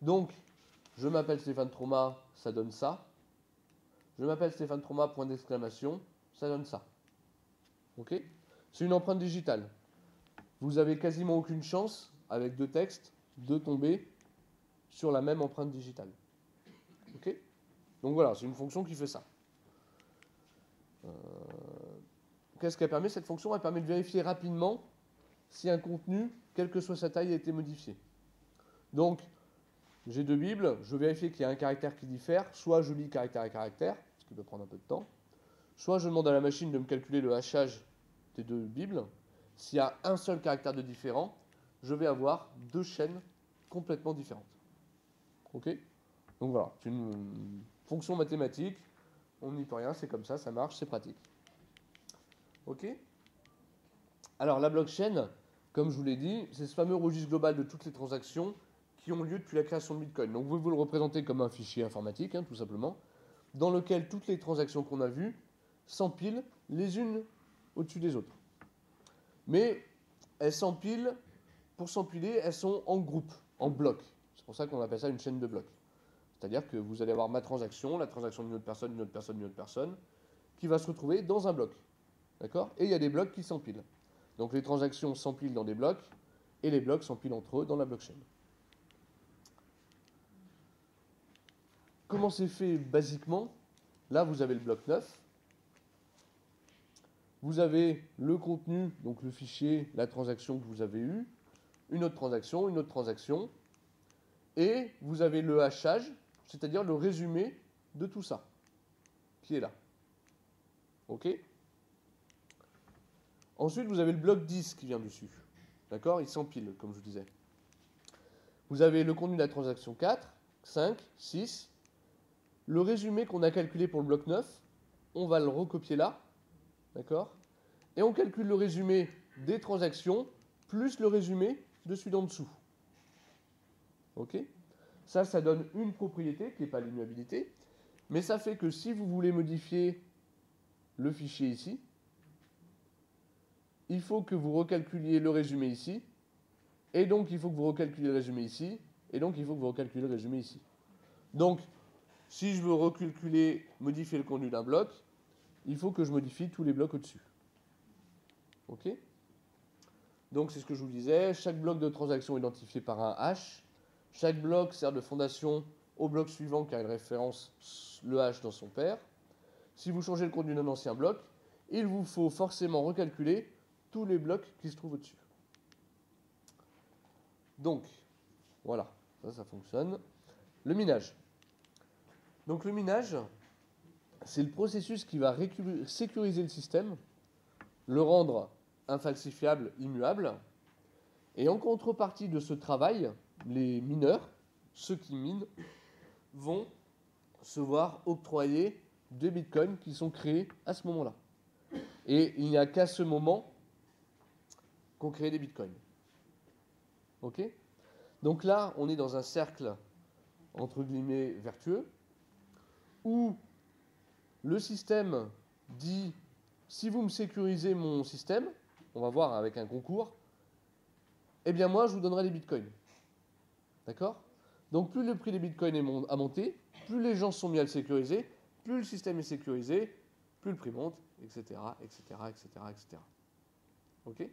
Donc, je m'appelle Stéphane Trauma, ça donne ça. Je m'appelle Stéphane Trauma, point d'exclamation, ça donne ça. Ok? C'est une empreinte digitale. Vous avez quasiment aucune chance, avec deux textes, de tomber sur la même empreinte digitale. Ok? Donc voilà, c'est une fonction qui fait ça. Qu'est-ce qu'elle permet, cette fonction? Elle permet de vérifier rapidement si un contenu, quelle que soit sa taille, a été modifié. Donc, j'ai deux Bibles, je vérifie qu'il y a un caractère qui diffère, soit je lis caractère à caractère, ce qui peut prendre un peu de temps, soit je demande à la machine de me calculer le hachage des deux Bibles. S'il y a un seul caractère de différent, je vais avoir deux chaînes complètement différentes. Ok? Donc voilà, c'est une fonction mathématique, on n'y peut rien, c'est comme ça marche, c'est pratique. Ok? Alors la blockchain, comme je vous l'ai dit, c'est ce fameux registre global de toutes les transactions qui ont lieu depuis la création de Bitcoin. Donc vous pouvez vous le représenter comme un fichier informatique, tout simplement, dans lequel toutes les transactions qu'on a vues s'empilent les unes au-dessus des autres. Mais elles s'empilent, pour s'empiler, elles sont en groupe, en bloc. C'est pour ça qu'on appelle ça une chaîne de blocs. C'est-à-dire que vous allez avoir ma transaction, la transaction d'une autre personne, d'une autre personne, d'une autre personne, qui va se retrouver dans un bloc. D'accord? Et il y a des blocs qui s'empilent. Donc les transactions s'empilent dans des blocs, et les blocs s'empilent entre eux dans la blockchain. Comment c'est fait basiquement? Là, vous avez le bloc 9. Vous avez le contenu, donc le fichier, la transaction que vous avez eue, une autre transaction, et vous avez le hachage, c'est-à-dire le résumé de tout ça, qui est là. OK? Ensuite, vous avez le bloc 10 qui vient dessus. D'accord? Il s'empile, comme je vous disais. Vous avez le contenu de la transaction 4, 5, 6. Le résumé qu'on a calculé pour le bloc 9, on va le recopier là. D'accord? Et on calcule le résumé des transactions plus le résumé de celui d'en dessous. OK? Ça donne une propriété qui n'est pas l'immuabilité. Mais ça fait que si vous voulez modifier le fichier ici, il faut que vous recalculiez le résumé ici, et donc il faut que vous recalculiez le résumé ici, et donc il faut que vous recalculiez le résumé ici. Donc, si je veux recalculer, modifier le contenu d'un bloc, il faut que je modifie tous les blocs au-dessus. OK? Donc c'est ce que je vous disais, chaque bloc de transaction est identifié par un hash, chaque bloc sert de fondation au bloc suivant car il référence le hash dans son pair. Si vous changez le contenu d'un ancien bloc, il vous faut forcément recalculer tous les blocs qui se trouvent au-dessus. Donc, voilà, ça fonctionne. Le minage. Donc le minage, c'est le processus qui va sécuriser le système, le rendre infalsifiable, immuable, et en contrepartie de ce travail, les mineurs, ceux qui minent, vont se voir octroyer des bitcoins qui sont créés à ce moment-là. Et il n'y a qu'à ce moment qu'on crée des bitcoins. Ok? Donc là, on est dans un cercle, entre guillemets, vertueux, où le système dit, si vous me sécurisez mon système, on va voir avec un concours, eh bien moi, je vous donnerai des bitcoins. D'accord? Donc plus le prix des bitcoins a monté, plus les gens sont mis à le sécuriser, plus le système est sécurisé, plus le prix monte, etc., etc., etc., etc. Ok?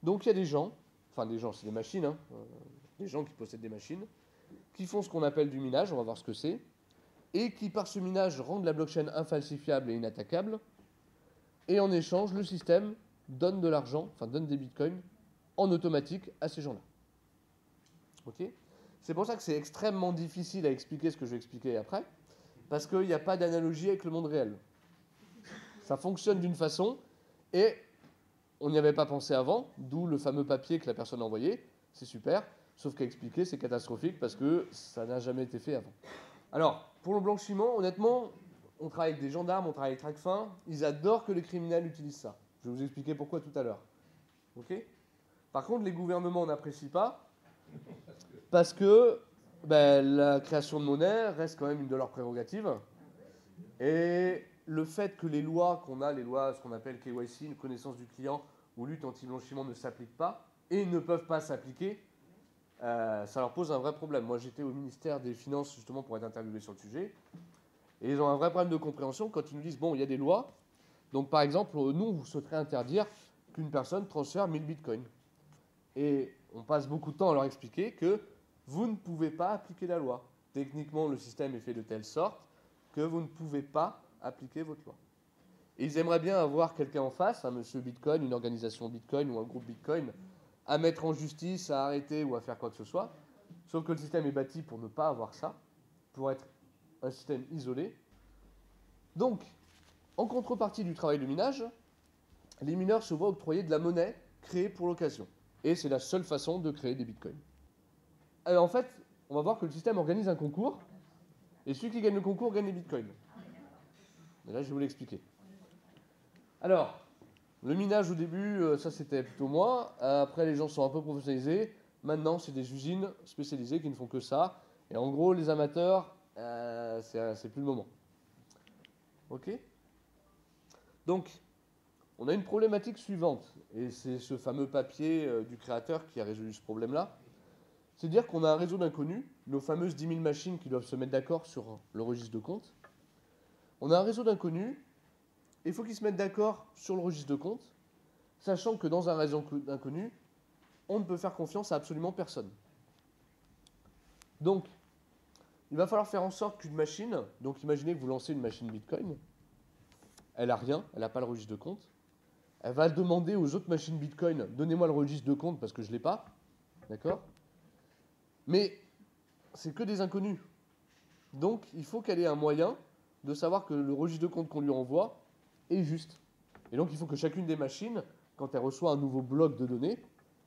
Donc il y a des gens, enfin des gens, c'est des machines, des gens qui possèdent des machines, qui font ce qu'on appelle du minage, on va voir ce que c'est, et qui par ce minage rendent la blockchain infalsifiable et inattaquable, et en échange, le système donne de l'argent, enfin donne des bitcoins en automatique à ces gens-là. Ok? C'est pour ça que c'est extrêmement difficile à expliquer ce que je vais expliquer après, parce qu'il n'y a pas d'analogie avec le monde réel. Ça fonctionne d'une façon, et on n'y avait pas pensé avant, d'où le fameux papier que la personne a envoyé. C'est super, sauf qu'à expliquer, c'est catastrophique parce que ça n'a jamais été fait avant. Alors, pour le blanchiment, honnêtement, on travaille avec des gendarmes, on travaille avec Tracfin. Ils adorent que les criminels utilisent ça. Je vais vous expliquer pourquoi tout à l'heure. Ok ? Par contre, les gouvernements n'apprécient pas parce que la création de monnaie reste quand même une de leurs prérogatives. Et le fait que les lois qu'on a, les lois, ce qu'on appelle KYC, une connaissance du client ou lutte anti-blanchiment, ne s'appliquent pas et ne peuvent pas s'appliquer, ça leur pose un vrai problème. Moi, j'étais au ministère des Finances justement pour être interviewé sur le sujet. Et ils ont un vrai problème de compréhension quand ils nous disent, bon, il y a des lois. Donc, par exemple, nous, vous souhaiterez interdire qu'une personne transfère 1000 bitcoins. Et on passe beaucoup de temps à leur expliquer que vous ne pouvez pas appliquer la loi. Techniquement, le système est fait de telle sorte que vous ne pouvez pas appliquer votre loi. Et ils aimeraient bien avoir quelqu'un en face, un monsieur Bitcoin, une organisation Bitcoin ou un groupe Bitcoin, à mettre en justice, à arrêter ou à faire quoi que ce soit. Sauf que le système est bâti pour ne pas avoir ça, pour être un système isolé. Donc, en contrepartie du travail de minage, les mineurs se voient octroyer de la monnaie créée pour l'occasion. Et c'est la seule façon de créer des bitcoins. Alors, en fait, on va voir que le système organise un concours, et celui qui gagne le concours gagne les bitcoins. Et là, je vais vous l'expliquer. Alors, le minage au début, ça c'était plutôt moi. Après, les gens sont un peu professionnalisés. Maintenant, c'est des usines spécialisées qui ne font que ça. Et en gros, les amateurs, c'est plus le moment. Ok ? Donc, on a une problématique suivante. Et c'est ce fameux papier du créateur qui a résolu ce problème-là. C'est-à-dire qu'on a un réseau d'inconnus, nos fameuses 10 000 machines qui doivent se mettre d'accord sur le registre de compte. On a un réseau d'inconnus. Il faut qu'ils se mettent d'accord sur le registre de compte, sachant que dans un réseau d'inconnus, on ne peut faire confiance à absolument personne. Donc, il va falloir faire en sorte qu'une machine, donc imaginez que vous lancez une machine Bitcoin, elle n'a rien, elle n'a pas le registre de compte, elle va demander aux autres machines Bitcoin, donnez-moi le registre de compte parce que je ne l'ai pas, d'accord ? Mais c'est que des inconnus. Donc, il faut qu'elle ait un moyen de savoir que le registre de compte qu'on lui envoie est juste. Et donc, il faut que chacune des machines, quand elle reçoit un nouveau bloc de données,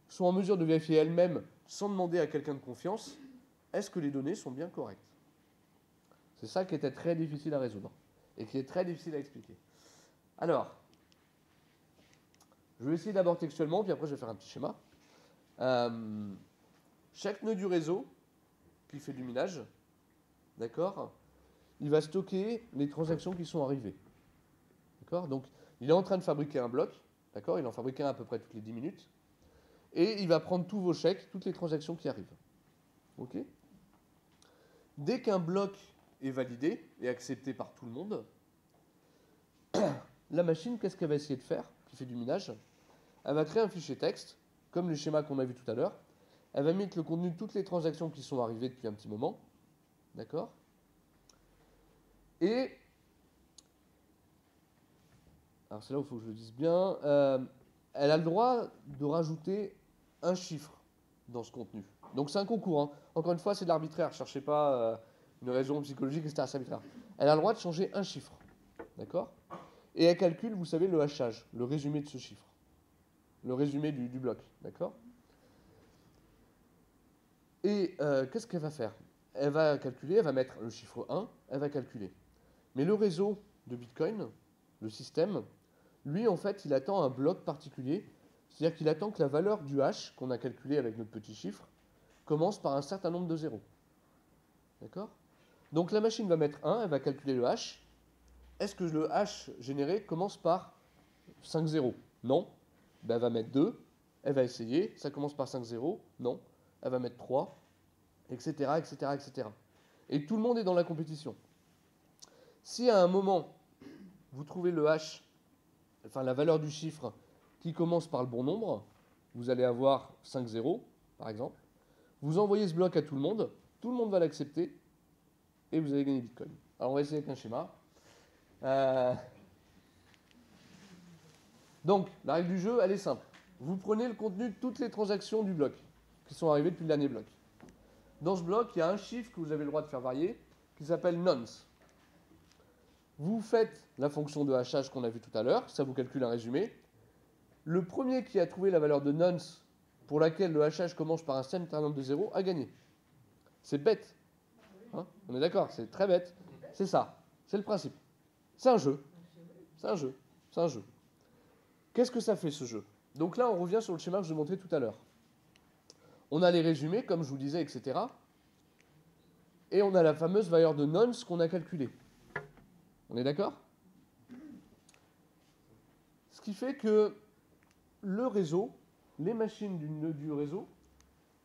soit en mesure de vérifier elle-même, sans demander à quelqu'un de confiance, est-ce que les données sont bien correctes. C'est ça qui était très difficile à résoudre et qui est très difficile à expliquer. Alors, je vais essayer d'abord textuellement, puis après je vais faire un petit schéma. Chaque nœud du réseau qui fait du minage, d'accord, il va stocker les transactions qui sont arrivées. D'accord ? Donc, il est en train de fabriquer un bloc, d'accord ? Il en fabrique un à peu près toutes les 10 minutes. Et il va prendre tous vos chèques, toutes les transactions qui arrivent. Ok ? Dès qu'un bloc est validé et accepté par tout le monde, la machine, qu'est-ce qu'elle va essayer de faire, qui fait du minage ? Elle va créer un fichier texte, comme le schéma qu'on a vu tout à l'heure. Elle va mettre le contenu de toutes les transactions qui sont arrivées depuis un petit moment. D'accord ? Et, alors c'est là où il faut que je le dise bien, elle a le droit de rajouter un chiffre dans ce contenu. Donc c'est un concours. Hein. Encore une fois, c'est de l'arbitraire. Ne cherchez pas une raison psychologique, etc. C'est arbitraire. Elle a le droit de changer un chiffre. D'accord ? Et elle calcule, vous savez, le hachage, le résumé de ce chiffre. Le résumé du bloc. D'accord ? Et qu'est-ce qu'elle va faire ? Elle va calculer, elle va mettre le chiffre 1, elle va calculer. Mais le réseau de Bitcoin, le système, lui, en fait, il attend un bloc particulier. C'est-à-dire qu'il attend que la valeur du hash qu'on a calculé avec notre petit chiffre commence par un certain nombre de zéros. D'accord ? Donc la machine va mettre 1, elle va calculer le hash. Est-ce que le hash généré commence par 5 zéros ? Non. Ben, elle va mettre 2, elle va essayer, ça commence par 5 zéros ? Non. Elle va mettre 3, etc., etc., etc. Et tout le monde est dans la compétition. Si à un moment, vous trouvez le hash, enfin la valeur du chiffre qui commence par le bon nombre, vous allez avoir 5 zéros, par exemple. Vous envoyez ce bloc à tout le monde va l'accepter, et vous allez gagner Bitcoin. Alors on va essayer avec un schéma. Donc, la règle du jeu, elle est simple. Vous prenez le contenu de toutes les transactions du bloc, qui sont arrivées depuis le dernier bloc. Dans ce bloc, il y a un chiffre que vous avez le droit de faire varier, qui s'appelle nonce. Vous faites la fonction de hachage qu'on a vue tout à l'heure, ça vous calcule un résumé. le premier qui a trouvé la valeur de nonce pour laquelle le hachage commence par un certain nombre de zéros a gagné. C'est bête. Hein, on est d'accord, c'est très bête. C'est ça, c'est le principe. C'est un jeu. C'est un jeu. C'est un jeu. Qu'est-ce que ça fait ce jeu? Donc là, on revient sur le schéma que je vous montrais tout à l'heure. On a les résumés, comme je vous disais, etc. Et on a la fameuse valeur de nonce qu'on a calculée. On est d'accord? Ce qui fait que le réseau, les machines du réseau,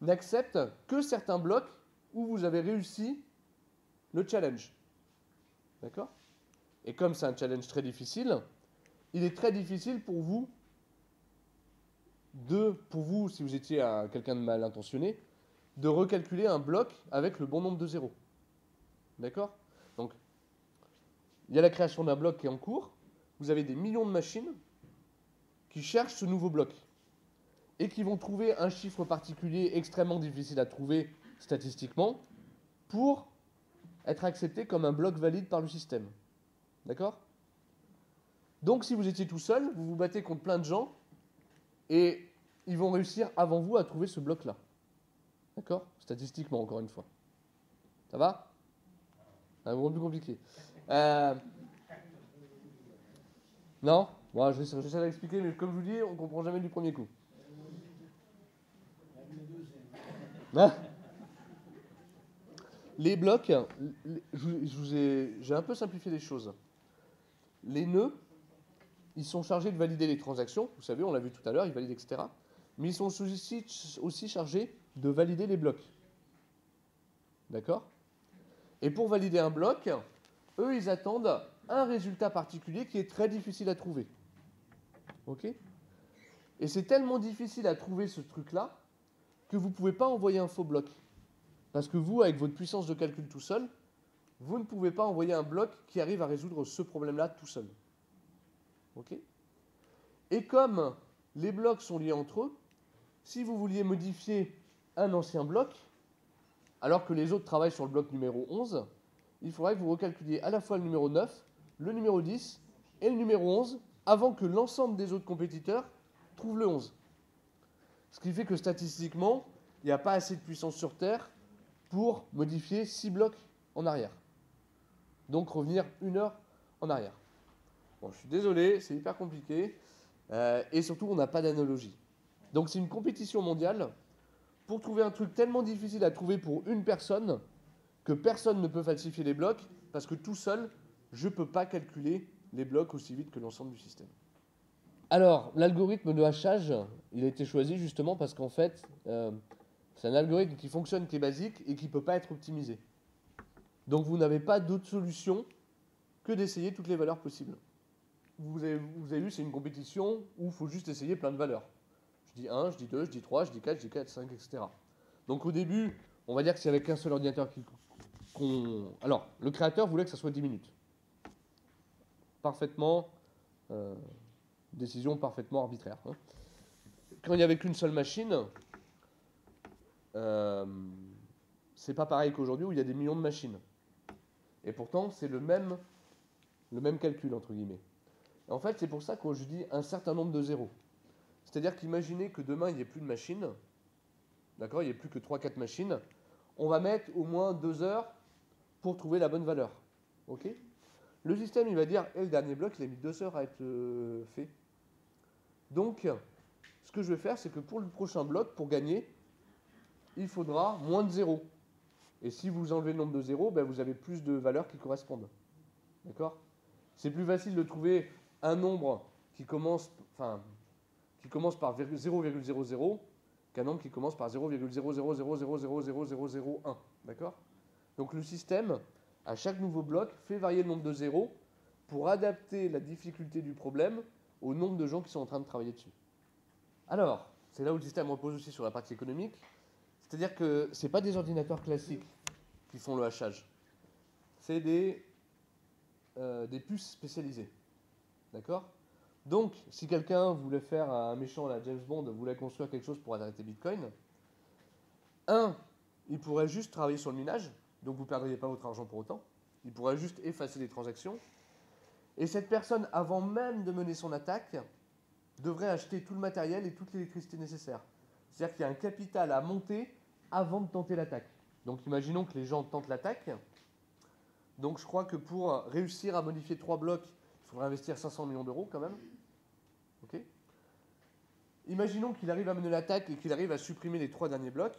n'acceptent que certains blocs où vous avez réussi le challenge. D'accord? Et comme c'est un challenge très difficile, il est très difficile pour vous, si vous étiez quelqu'un de mal intentionné, de recalculer un bloc avec le bon nombre de zéros. D'accord? Donc, il y a la création d'un bloc qui est en cours. Vous avez des millions de machines qui cherchent ce nouveau bloc et qui vont trouver un chiffre particulier extrêmement difficile à trouver statistiquement pour être accepté comme un bloc valide par le système. D'accord? Donc, si vous étiez tout seul, vous vous battez contre plein de gens et ils vont réussir avant vous à trouver ce bloc-là. D'accord? Statistiquement, encore une fois. Ça va? Un peu plus compliqué. Non? Bon, j'essaie d'expliquer, mais comme je vous dis, on ne comprend jamais du premier coup. Hein? Les blocs, j'ai un peu simplifié les choses. Les nœuds, ils sont chargés de valider les transactions. Vous savez, on l'a vu tout à l'heure, ils valident, etc. Mais ils sont aussi chargés de valider les blocs. D'accord? Et pour valider un bloc, eux, ils attendent un résultat particulier qui est très difficile à trouver. Ok? Et c'est tellement difficile à trouver ce truc-là que vous ne pouvez pas envoyer un faux bloc. Parce que vous, avec votre puissance de calcul tout seul, vous ne pouvez pas envoyer un bloc qui arrive à résoudre ce problème-là tout seul. Ok? Et comme les blocs sont liés entre eux, si vous vouliez modifier un ancien bloc, alors que les autres travaillent sur le bloc numéro 11, il faudrait que vous recalculiez à la fois le numéro 9, le numéro 10 et le numéro 11 avant que l'ensemble des autres compétiteurs trouvent le 11. Ce qui fait que statistiquement, il n'y a pas assez de puissance sur Terre pour modifier 6 blocs en arrière. Donc revenir 1 heure en arrière. Bon, je suis désolé, c'est hyper compliqué. Et surtout, on n'a pas d'analogie. Donc c'est une compétition mondiale pour trouver un truc tellement difficile à trouver pour une personne que personne ne peut falsifier les blocs parce que tout seul, je ne peux pas calculer les blocs aussi vite que l'ensemble du système. Alors, l'algorithme de hachage, il a été choisi justement parce qu'en fait, c'est un algorithme qui fonctionne, qui est basique et qui ne peut pas être optimisé. Donc vous n'avez pas d'autre solution que d'essayer toutes les valeurs possibles. Vous avez vu, c'est une compétition où il faut juste essayer plein de valeurs. Je dis 1, je dis 2, je dis 3, je dis 4, je dis 4, 5, etc. Donc au début, on va dire que c'est avec un seul ordinateur Alors, le créateur voulait que ça soit 10 minutes. Parfaitement... décision parfaitement arbitraire. Hein. Quand il n'y avait qu'une seule machine, c'est pas pareil qu'aujourd'hui où il y a des millions de machines. Et pourtant, c'est le même calcul, entre guillemets. Et en fait, c'est pour ça que je dis un certain nombre de zéros. C'est-à-dire qu'imaginez que demain, il n'y ait plus de machines. D'accord? Il n'y ait plus que 3-4 machines. On va mettre au moins 2 heures pour trouver la bonne valeur. Ok? Le système, il va dire, le dernier bloc, il a mis 2 heures à être fait. Donc, ce que je vais faire, c'est que pour le prochain bloc, pour gagner, il faudra moins de 0. Et si vous enlevez le nombre de 0, ben vous avez plus de valeurs qui correspondent. D'accord? C'est plus facile de trouver un nombre qui commence par 0,00 qu'un nombre qui commence par 0,0000000001. D'accord? Donc le système, à chaque nouveau bloc, fait varier le nombre de 0 pour adapter la difficulté du problème au nombre de gens qui sont en train de travailler dessus. Alors, c'est là où le système repose aussi sur la partie économique. C'est-à-dire que ce n'est pas des ordinateurs classiques qui font le hachage. C'est des puces spécialisées. D'accord? Donc, si quelqu'un voulait faire un méchant à la James Bond, voulait construire quelque chose pour arrêter Bitcoin, il pourrait juste travailler sur le minage, donc vous ne perdriez pas votre argent pour autant. Il pourrait juste effacer les transactions. Et cette personne, avant même de mener son attaque, devrait acheter tout le matériel et toute l'électricité nécessaire. C'est-à-dire qu'il y a un capital à monter avant de tenter l'attaque. Donc imaginons que les gens tentent l'attaque. Donc je crois que pour réussir à modifier 3 blocs, il faudrait investir 500 millions d'euros quand même. Ok. Imaginons qu'il arrive à mener l'attaque et qu'il arrive à supprimer les 3 derniers blocs.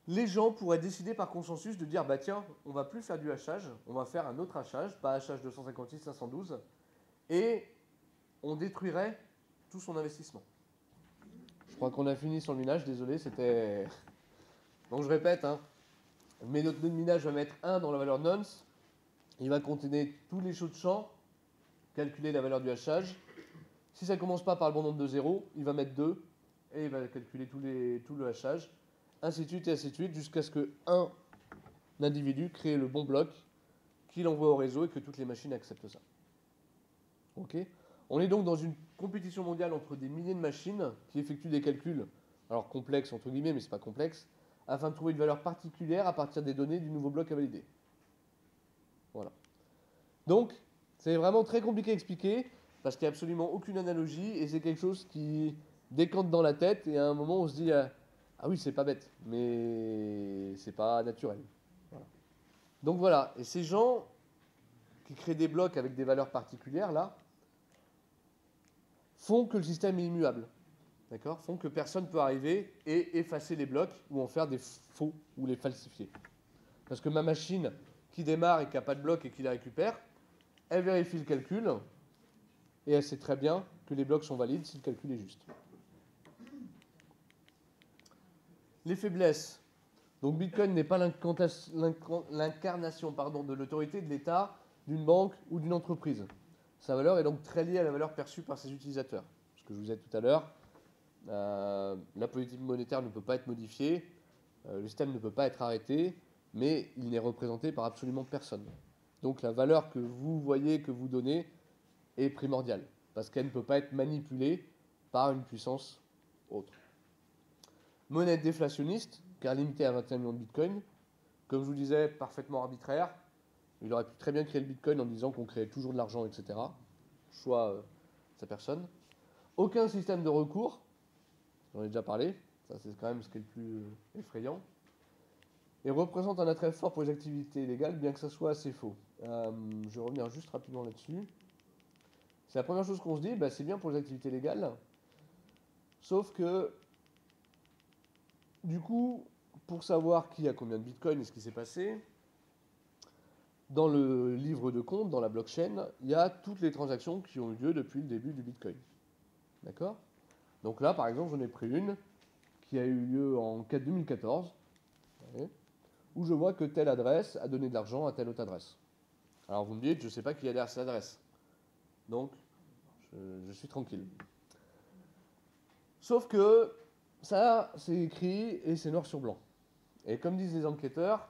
Les gens pourraient décider par consensus de dire bah tiens, on va plus faire du hachage, on va faire un autre hachage, pas hachage 256, 512, et on détruirait tout son investissement. Je crois qu'on a fini sur le minage, désolé, c'était... Donc je répète, hein, mais notre nœud de minage va mettre 1 dans la valeur nonce, il va contenir tous les chauds de champ, calculer la valeur du hachage. Si ça ne commence pas par le bon nombre de 0, il va mettre 2, et il va calculer tout le hachage, ainsi de suite, jusqu'à ce qu'un individu crée le bon bloc, qu'il envoie au réseau et que toutes les machines acceptent ça. Ok. On est donc dans une compétition mondiale entre des milliers de machines qui effectuent des calculs, alors complexes entre guillemets, mais c'est pas complexe, afin de trouver une valeur particulière à partir des données du nouveau bloc à valider. Voilà. Donc, c'est vraiment très compliqué à expliquer, parce qu'il n'y a absolument aucune analogie, et c'est quelque chose qui décante dans la tête, et à un moment on se dit ah oui, c'est pas bête, mais c'est pas naturel. Voilà. Donc voilà, et ces gens qui créent des blocs avec des valeurs particulières, là, font que le système est immuable. D'accord ? Font que personne ne peut arriver et effacer les blocs ou en faire des faux ou les falsifier. Parce que ma machine qui démarre et qui n'a pas de bloc et qui les récupère, elle vérifie le calcul et elle sait très bien que les blocs sont valides si le calcul est juste. Les faiblesses. Donc Bitcoin n'est pas l'incarnation de l'autorité de l'État, d'une banque ou d'une entreprise. Sa valeur est donc très liée à la valeur perçue par ses utilisateurs. Ce que je vous disais tout à l'heure, la politique monétaire ne peut pas être modifiée, le système ne peut pas être arrêté, mais il n'est représenté par absolument personne. Donc la valeur que vous voyez, que vous donnez, est primordiale, parce qu'elle ne peut pas être manipulée par une puissance autre. Monnaie déflationniste, car limitée à 21 millions de bitcoins. Comme je vous disais, parfaitement arbitraire. Il aurait pu très bien créer le bitcoin en disant qu'on créait toujours de l'argent, etc. Choix de sa personne. Aucun système de recours. J'en ai déjà parlé. Ça, c'est quand même ce qui est le plus effrayant. Et représente un attrait fort pour les activités illégales, bien que ça soit assez faux. Je vais revenir juste rapidement là-dessus. C'est la première chose qu'on se dit, c'est bien pour les activités légales. Sauf que du coup, pour savoir qui a combien de bitcoin et ce qui s'est passé, dans le livre de compte, dans la blockchain, il y a toutes les transactions qui ont eu lieu depuis le début du bitcoin. D'accord ? Donc là, par exemple, j'en ai pris une qui a eu lieu en 2014, où je vois que telle adresse a donné de l'argent à telle autre adresse. Alors vous me dites, je ne sais pas qui a derrière cette adresse. Donc, je suis tranquille. Sauf que ça, c'est écrit et c'est noir sur blanc. Et comme disent les enquêteurs,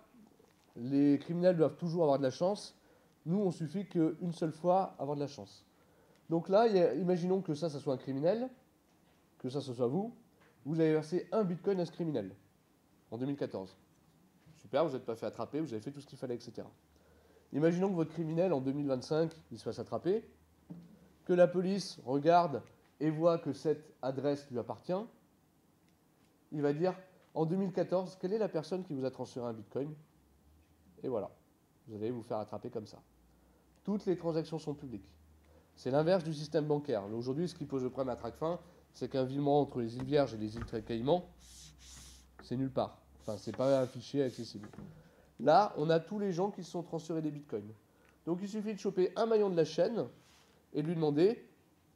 les criminels doivent toujours avoir de la chance. Nous, on suffit qu'une seule fois avoir de la chance. Donc là, imaginons que ça soit un criminel, que ça soit vous. Vous avez versé 1 bitcoin à ce criminel en 2014. Super, vous n'êtes pas fait attraper, vous avez fait tout ce qu'il fallait, etc. Imaginons que votre criminel, en 2025, il se fasse attraper, que la police regarde et voit que cette adresse lui appartient. Il va dire, en 2014, quelle est la personne qui vous a transféré un bitcoin ? Et voilà, vous allez vous faire attraper comme ça. Toutes les transactions sont publiques. C'est l'inverse du système bancaire. Aujourd'hui, ce qui pose le problème à TracFin, c'est qu'un virement entre les îles Vierges et les îles Caïmans, c'est nulle part. Enfin, c'est pas un fichier accessible. Là, on a tous les gens qui se sont transférés des bitcoins. Donc il suffit de choper un maillon de la chaîne et de lui demander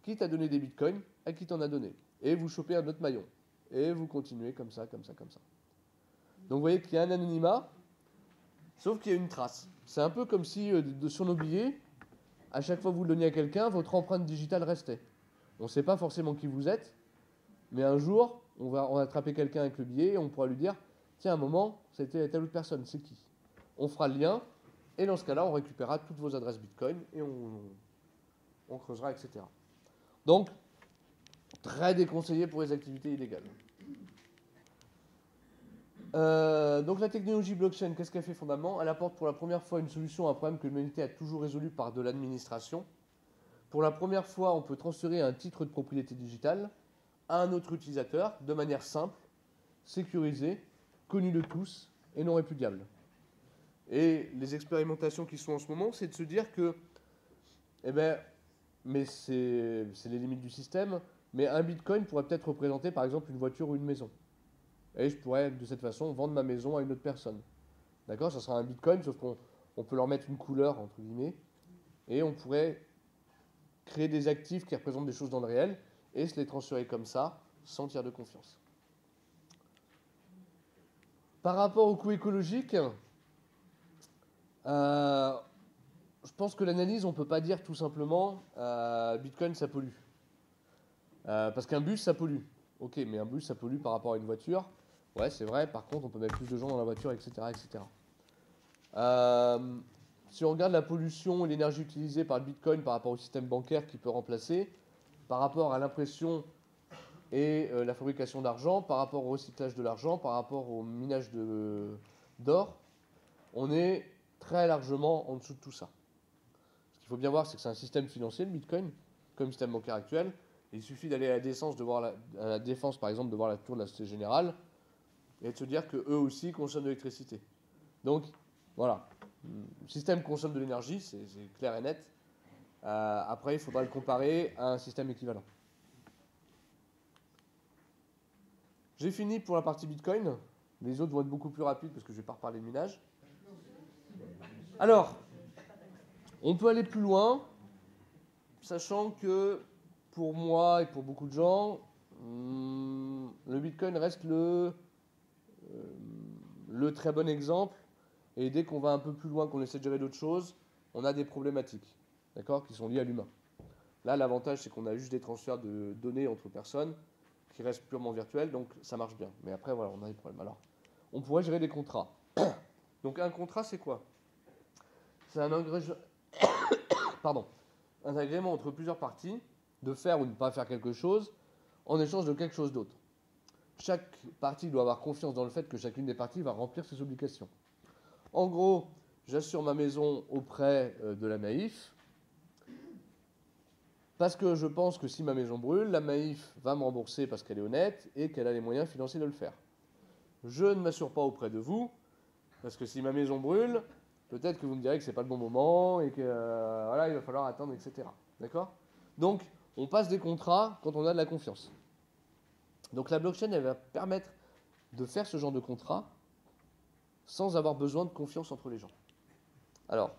qui t'a donné des bitcoins, à qui t'en as donné. Et vous chopez un autre maillon. Et vous continuez comme ça, comme ça, comme ça. Donc vous voyez qu'il y a un anonymat, sauf qu'il y a une trace. C'est un peu comme si sur nos billets, à chaque fois que vous le donniez à quelqu'un, votre empreinte digitale restait. On ne sait pas forcément qui vous êtes, mais un jour, on va attraper quelqu'un avec le billet et on pourra lui dire « Tiens, à un moment, c'était telle autre personne, c'est qui ?» On fera le lien, et dans ce cas-là, on récupérera toutes vos adresses Bitcoin et on creusera, etc. Donc, très déconseillé pour les activités illégales. Donc la technologie blockchain, qu'est-ce qu'elle fait fondamentalement ? Elle apporte pour la première fois une solution à un problème que l'humanité a toujours résolu par de l'administration. pour la première fois, on peut transférer un titre de propriété digitale à un autre utilisateur de manière simple, sécurisée, connue de tous et non répudiable. Et les expérimentations qui sont en ce moment, c'est de se dire que, eh ben, mais c'est les limites du système, mais un bitcoin pourrait peut-être représenter par exemple une voiture ou une maison. Et je pourrais de cette façon vendre ma maison à une autre personne. D'accord? Ça sera un bitcoin, sauf qu'on peut leur mettre une couleur, entre guillemets, et on pourrait créer des actifs qui représentent des choses dans le réel et se les transférer comme ça, sans tiers de confiance. Par rapport au coût écologique, je pense que l'analyse, on ne peut pas dire tout simplement Bitcoin, ça pollue. Parce qu'un bus, ça pollue. Ok, mais un bus, ça pollue par rapport à une voiture. Ouais, c'est vrai. Par contre, on peut mettre plus de gens dans la voiture, etc. etc. Si on regarde la pollution et l'énergie utilisée par le Bitcoin par rapport au système bancaire qui peut remplacer, par rapport à l'impression et la fabrication d'argent, par rapport au recyclage de l'argent, par rapport au minage d'or, on est très largement en dessous de tout ça. Ce qu'il faut bien voir, c'est que c'est un système financier, le Bitcoin, comme le système bancaire actuel. Il suffit d'aller à la Défense, à la Défense, par exemple, de voir la tour de la Société Générale, et de se dire qu'eux aussi consomment de l'électricité. Donc, voilà. Le système consomme de l'énergie, c'est clair et net. Après, il faudra le comparer à un système équivalent. J'ai fini pour la partie Bitcoin. Les autres vont être beaucoup plus rapides parce que je ne vais pas reparler de minage. Alors, on peut aller plus loin, sachant que pour moi et pour beaucoup de gens, le Bitcoin reste le très bon exemple. Et dès qu'on va un peu plus loin, qu'on essaie de gérer d'autres choses, on a des problématiques, d'accord, qui sont liées à l'humain. Là, l'avantage, c'est qu'on a juste des transferts de données entre personnes qui restent purement virtuels, donc ça marche bien. Mais après, voilà, on a des problèmes. Alors, on pourrait gérer des contrats. Donc, un contrat, c'est quoi? C'est un agrément entre plusieurs parties de faire ou de ne pas faire quelque chose en échange de quelque chose d'autre. Chaque partie doit avoir confiance dans le fait que chacune des parties va remplir ses obligations. En gros, j'assure ma maison auprès de la Maïf parce que je pense que si ma maison brûle, la Maïf va me rembourser parce qu'elle est honnête et qu'elle a les moyens financiers de le faire. Je ne m'assure pas auprès de vous parce que si ma maison brûle, peut-être que vous me direz que ce n'est pas le bon moment et que voilà, il va falloir attendre, etc. D'accord? Donc, on passe des contrats quand on a de la confiance. Donc la blockchain, elle va permettre de faire ce genre de contrat sans avoir besoin de confiance entre les gens. Alors,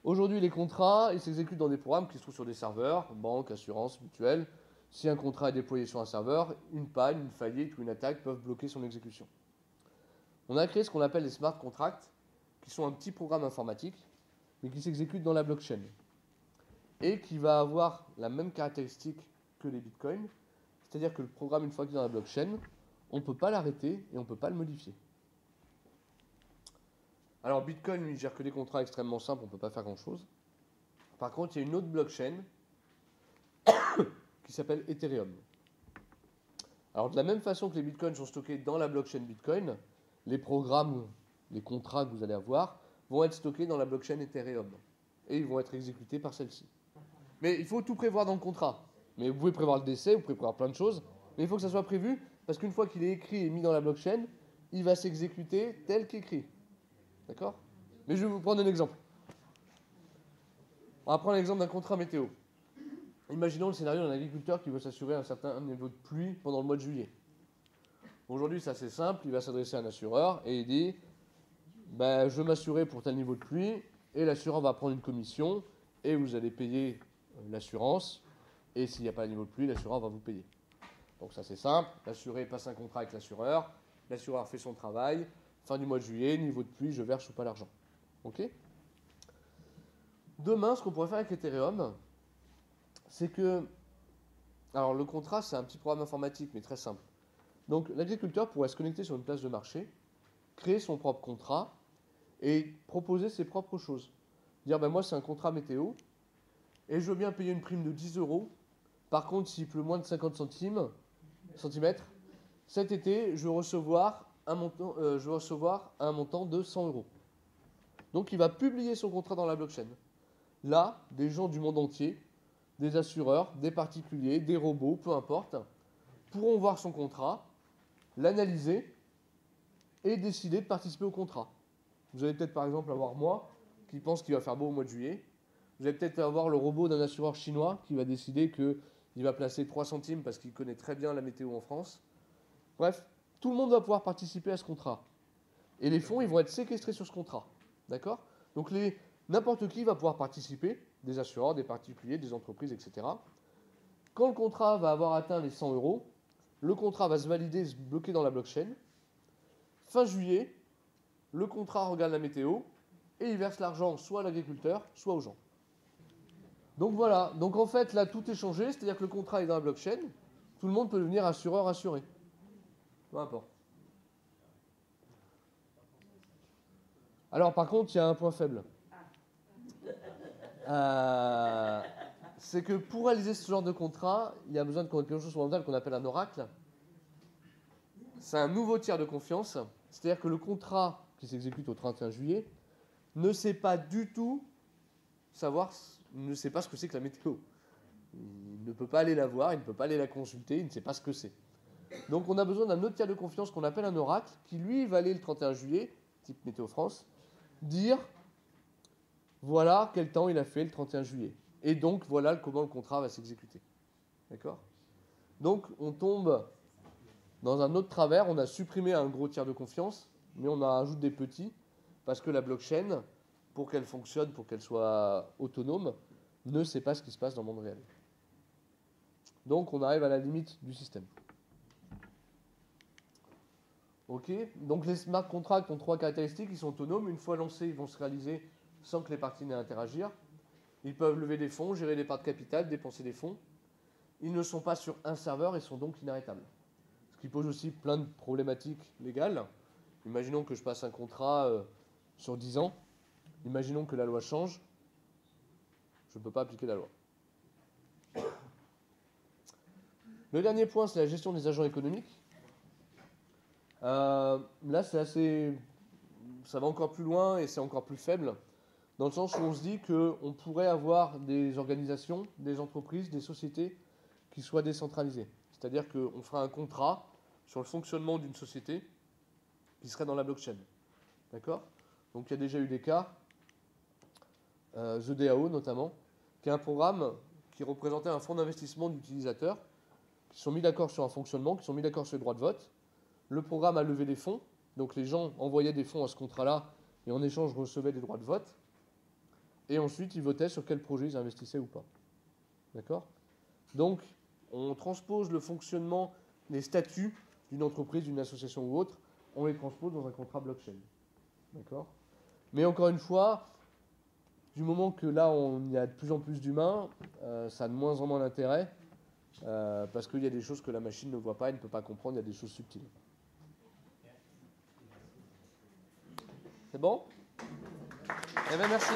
aujourd'hui, les contrats, ils s'exécutent dans des programmes qui se trouvent sur des serveurs, banque, assurance, mutuelle. Si un contrat est déployé sur un serveur, une panne, une faillite ou une attaque peuvent bloquer son exécution. On a créé ce qu'on appelle les smart contracts, qui sont un petit programme informatique, mais qui s'exécute dans la blockchain, et qui va avoir la même caractéristique que les bitcoins, c'est-à-dire que le programme, une fois qu'il est dans la blockchain, on ne peut pas l'arrêter et on ne peut pas le modifier. Alors Bitcoin, lui, gère que des contrats extrêmement simples, on ne peut pas faire grand-chose. Par contre, il y a une autre blockchain qui s'appelle Ethereum. Alors de la même façon que les bitcoins sont stockés dans la blockchain Bitcoin, les programmes, les contrats que vous allez avoir vont être stockés dans la blockchain Ethereum. Et ils vont être exécutés par celle-ci. Mais il faut tout prévoir dans le contrat. Mais vous pouvez prévoir le décès, vous pouvez prévoir plein de choses, mais il faut que ça soit prévu, parce qu'une fois qu'il est écrit et mis dans la blockchain, il va s'exécuter tel qu'écrit. D'accord? Mais je vais vous prendre un exemple. On va prendre l'exemple d'un contrat météo. Imaginons le scénario d'un agriculteur qui veut s'assurer un certain niveau de pluie pendant le mois de juillet. Aujourd'hui, c'est assez simple, il va s'adresser à un assureur et il dit je veux m'assurer pour tel niveau de pluie, et l'assureur va prendre une commission, et vous allez payer l'assurance, et s'il n'y a pas de niveau de pluie, l'assureur va vous payer. Donc ça c'est simple, l'assuré passe un contrat avec l'assureur fait son travail, fin du mois de juillet, niveau de pluie, je verse ou pas l'argent. Ok? Demain, ce qu'on pourrait faire avec Ethereum, c'est que... Alors le contrat, c'est un petit programme informatique, mais très simple. Donc l'agriculteur pourrait se connecter sur une place de marché, créer son propre contrat, et proposer ses propres choses. Dire, moi c'est un contrat météo, et je veux bien payer une prime de 10 euros. Par contre, s'il pleut moins de 50 centimètres, cet été, je vais recevoir un montant de 100 euros. Donc il va publier son contrat dans la blockchain. Là, des gens du monde entier des assureurs, des particuliers, des robots, peu importe, pourront voir son contrat, l'analyser et décider de participer au contrat. Vous allez peut-être par exemple avoir moi, qui pense qu'il va faire beau au mois de juillet. Vous allez peut-être avoir le robot d'un assureur chinois qui va décider qu'il va placer 3 centimes parce qu'il connaît très bien la météo en France. Bref, tout le monde va pouvoir participer à ce contrat. Et les fonds, ils vont être séquestrés sur ce contrat. D'accord? Donc n'importe qui va pouvoir participer, des assureurs, des particuliers, des entreprises, etc. Quand le contrat va avoir atteint les 100 euros, le contrat va se valider, se bloquer dans la blockchain. Fin juillet, le contrat regarde la météo et il verse l'argent soit à l'agriculteur, soit aux gens. Donc voilà, donc en fait là tout est changé, c'est-à-dire que le contrat est dans la blockchain, tout le monde peut devenir assureur assuré. Peu importe. Alors par contre, il y a un point faible. C'est que pour réaliser ce genre de contrat, il y a besoin de quelque chose fondamental qu'on appelle un oracle. C'est un nouveau tiers de confiance, c'est-à-dire que le contrat qui s'exécute au 31 juillet ne sait pas du tout ne sait pas ce que c'est que la météo. Il ne peut pas aller la voir, il ne peut pas aller la consulter, il ne sait pas ce que c'est. Donc on a besoin d'un autre tiers de confiance qu'on appelle un oracle, qui lui va aller le 31 juillet, type Météo France, dire voilà quel temps il a fait le 31 juillet. Et donc voilà comment le contrat va s'exécuter. D'accord? Donc on tombe dans un autre travers, on a supprimé un gros tiers de confiance, mais on en rajoute des petits, parce que la blockchain, pour qu'elle fonctionne, pour qu'elle soit autonome, ne sait pas ce qui se passe dans le monde réel. Donc on arrive à la limite du système. Ok, donc les smart contracts ont 3 caractéristiques, ils sont autonomes, une fois lancés, ils vont se réaliser sans que les parties n'aient à interagir. Ils peuvent lever des fonds, gérer des parts de capital, dépenser des fonds. Ils ne sont pas sur un serveur et sont donc inarrêtables. Ce qui pose aussi plein de problématiques légales. Imaginons que je passe un contrat sur 10 ans. Imaginons que la loi change. Je ne peux pas appliquer la loi. Le dernier point, c'est la gestion des agents économiques. Là, c'est assez... ça va encore plus loin et c'est encore plus faible, dans le sens où on se dit qu'on pourrait avoir des organisations, des entreprises, des sociétés qui soient décentralisées. C'est-à-dire qu'on fera un contrat sur le fonctionnement d'une société qui serait dans la blockchain. D'accord? Donc il y a déjà eu des cas, The DAO notamment, qui est un programme qui représentait un fonds d'investissement d'utilisateurs qui sont mis d'accord sur un fonctionnement, qui sont mis d'accord sur les droits de vote. Le programme a levé des fonds, donc les gens envoyaient des fonds à ce contrat-là et en échange recevaient des droits de vote. Et ensuite, ils votaient sur quel projet ils investissaient ou pas. D'accord? Donc, on transpose le fonctionnement, les statuts d'une entreprise, d'une association ou autre, on les transpose dans un contrat blockchain. D'accord? Mais encore une fois, du moment que là, il y a de plus en plus d'humains, ça a de moins en moins d'intérêt, parce qu'il y a des choses que la machine ne voit pas, elle ne peut pas comprendre, il y a des choses subtiles. C'est bon? Eh bien, merci.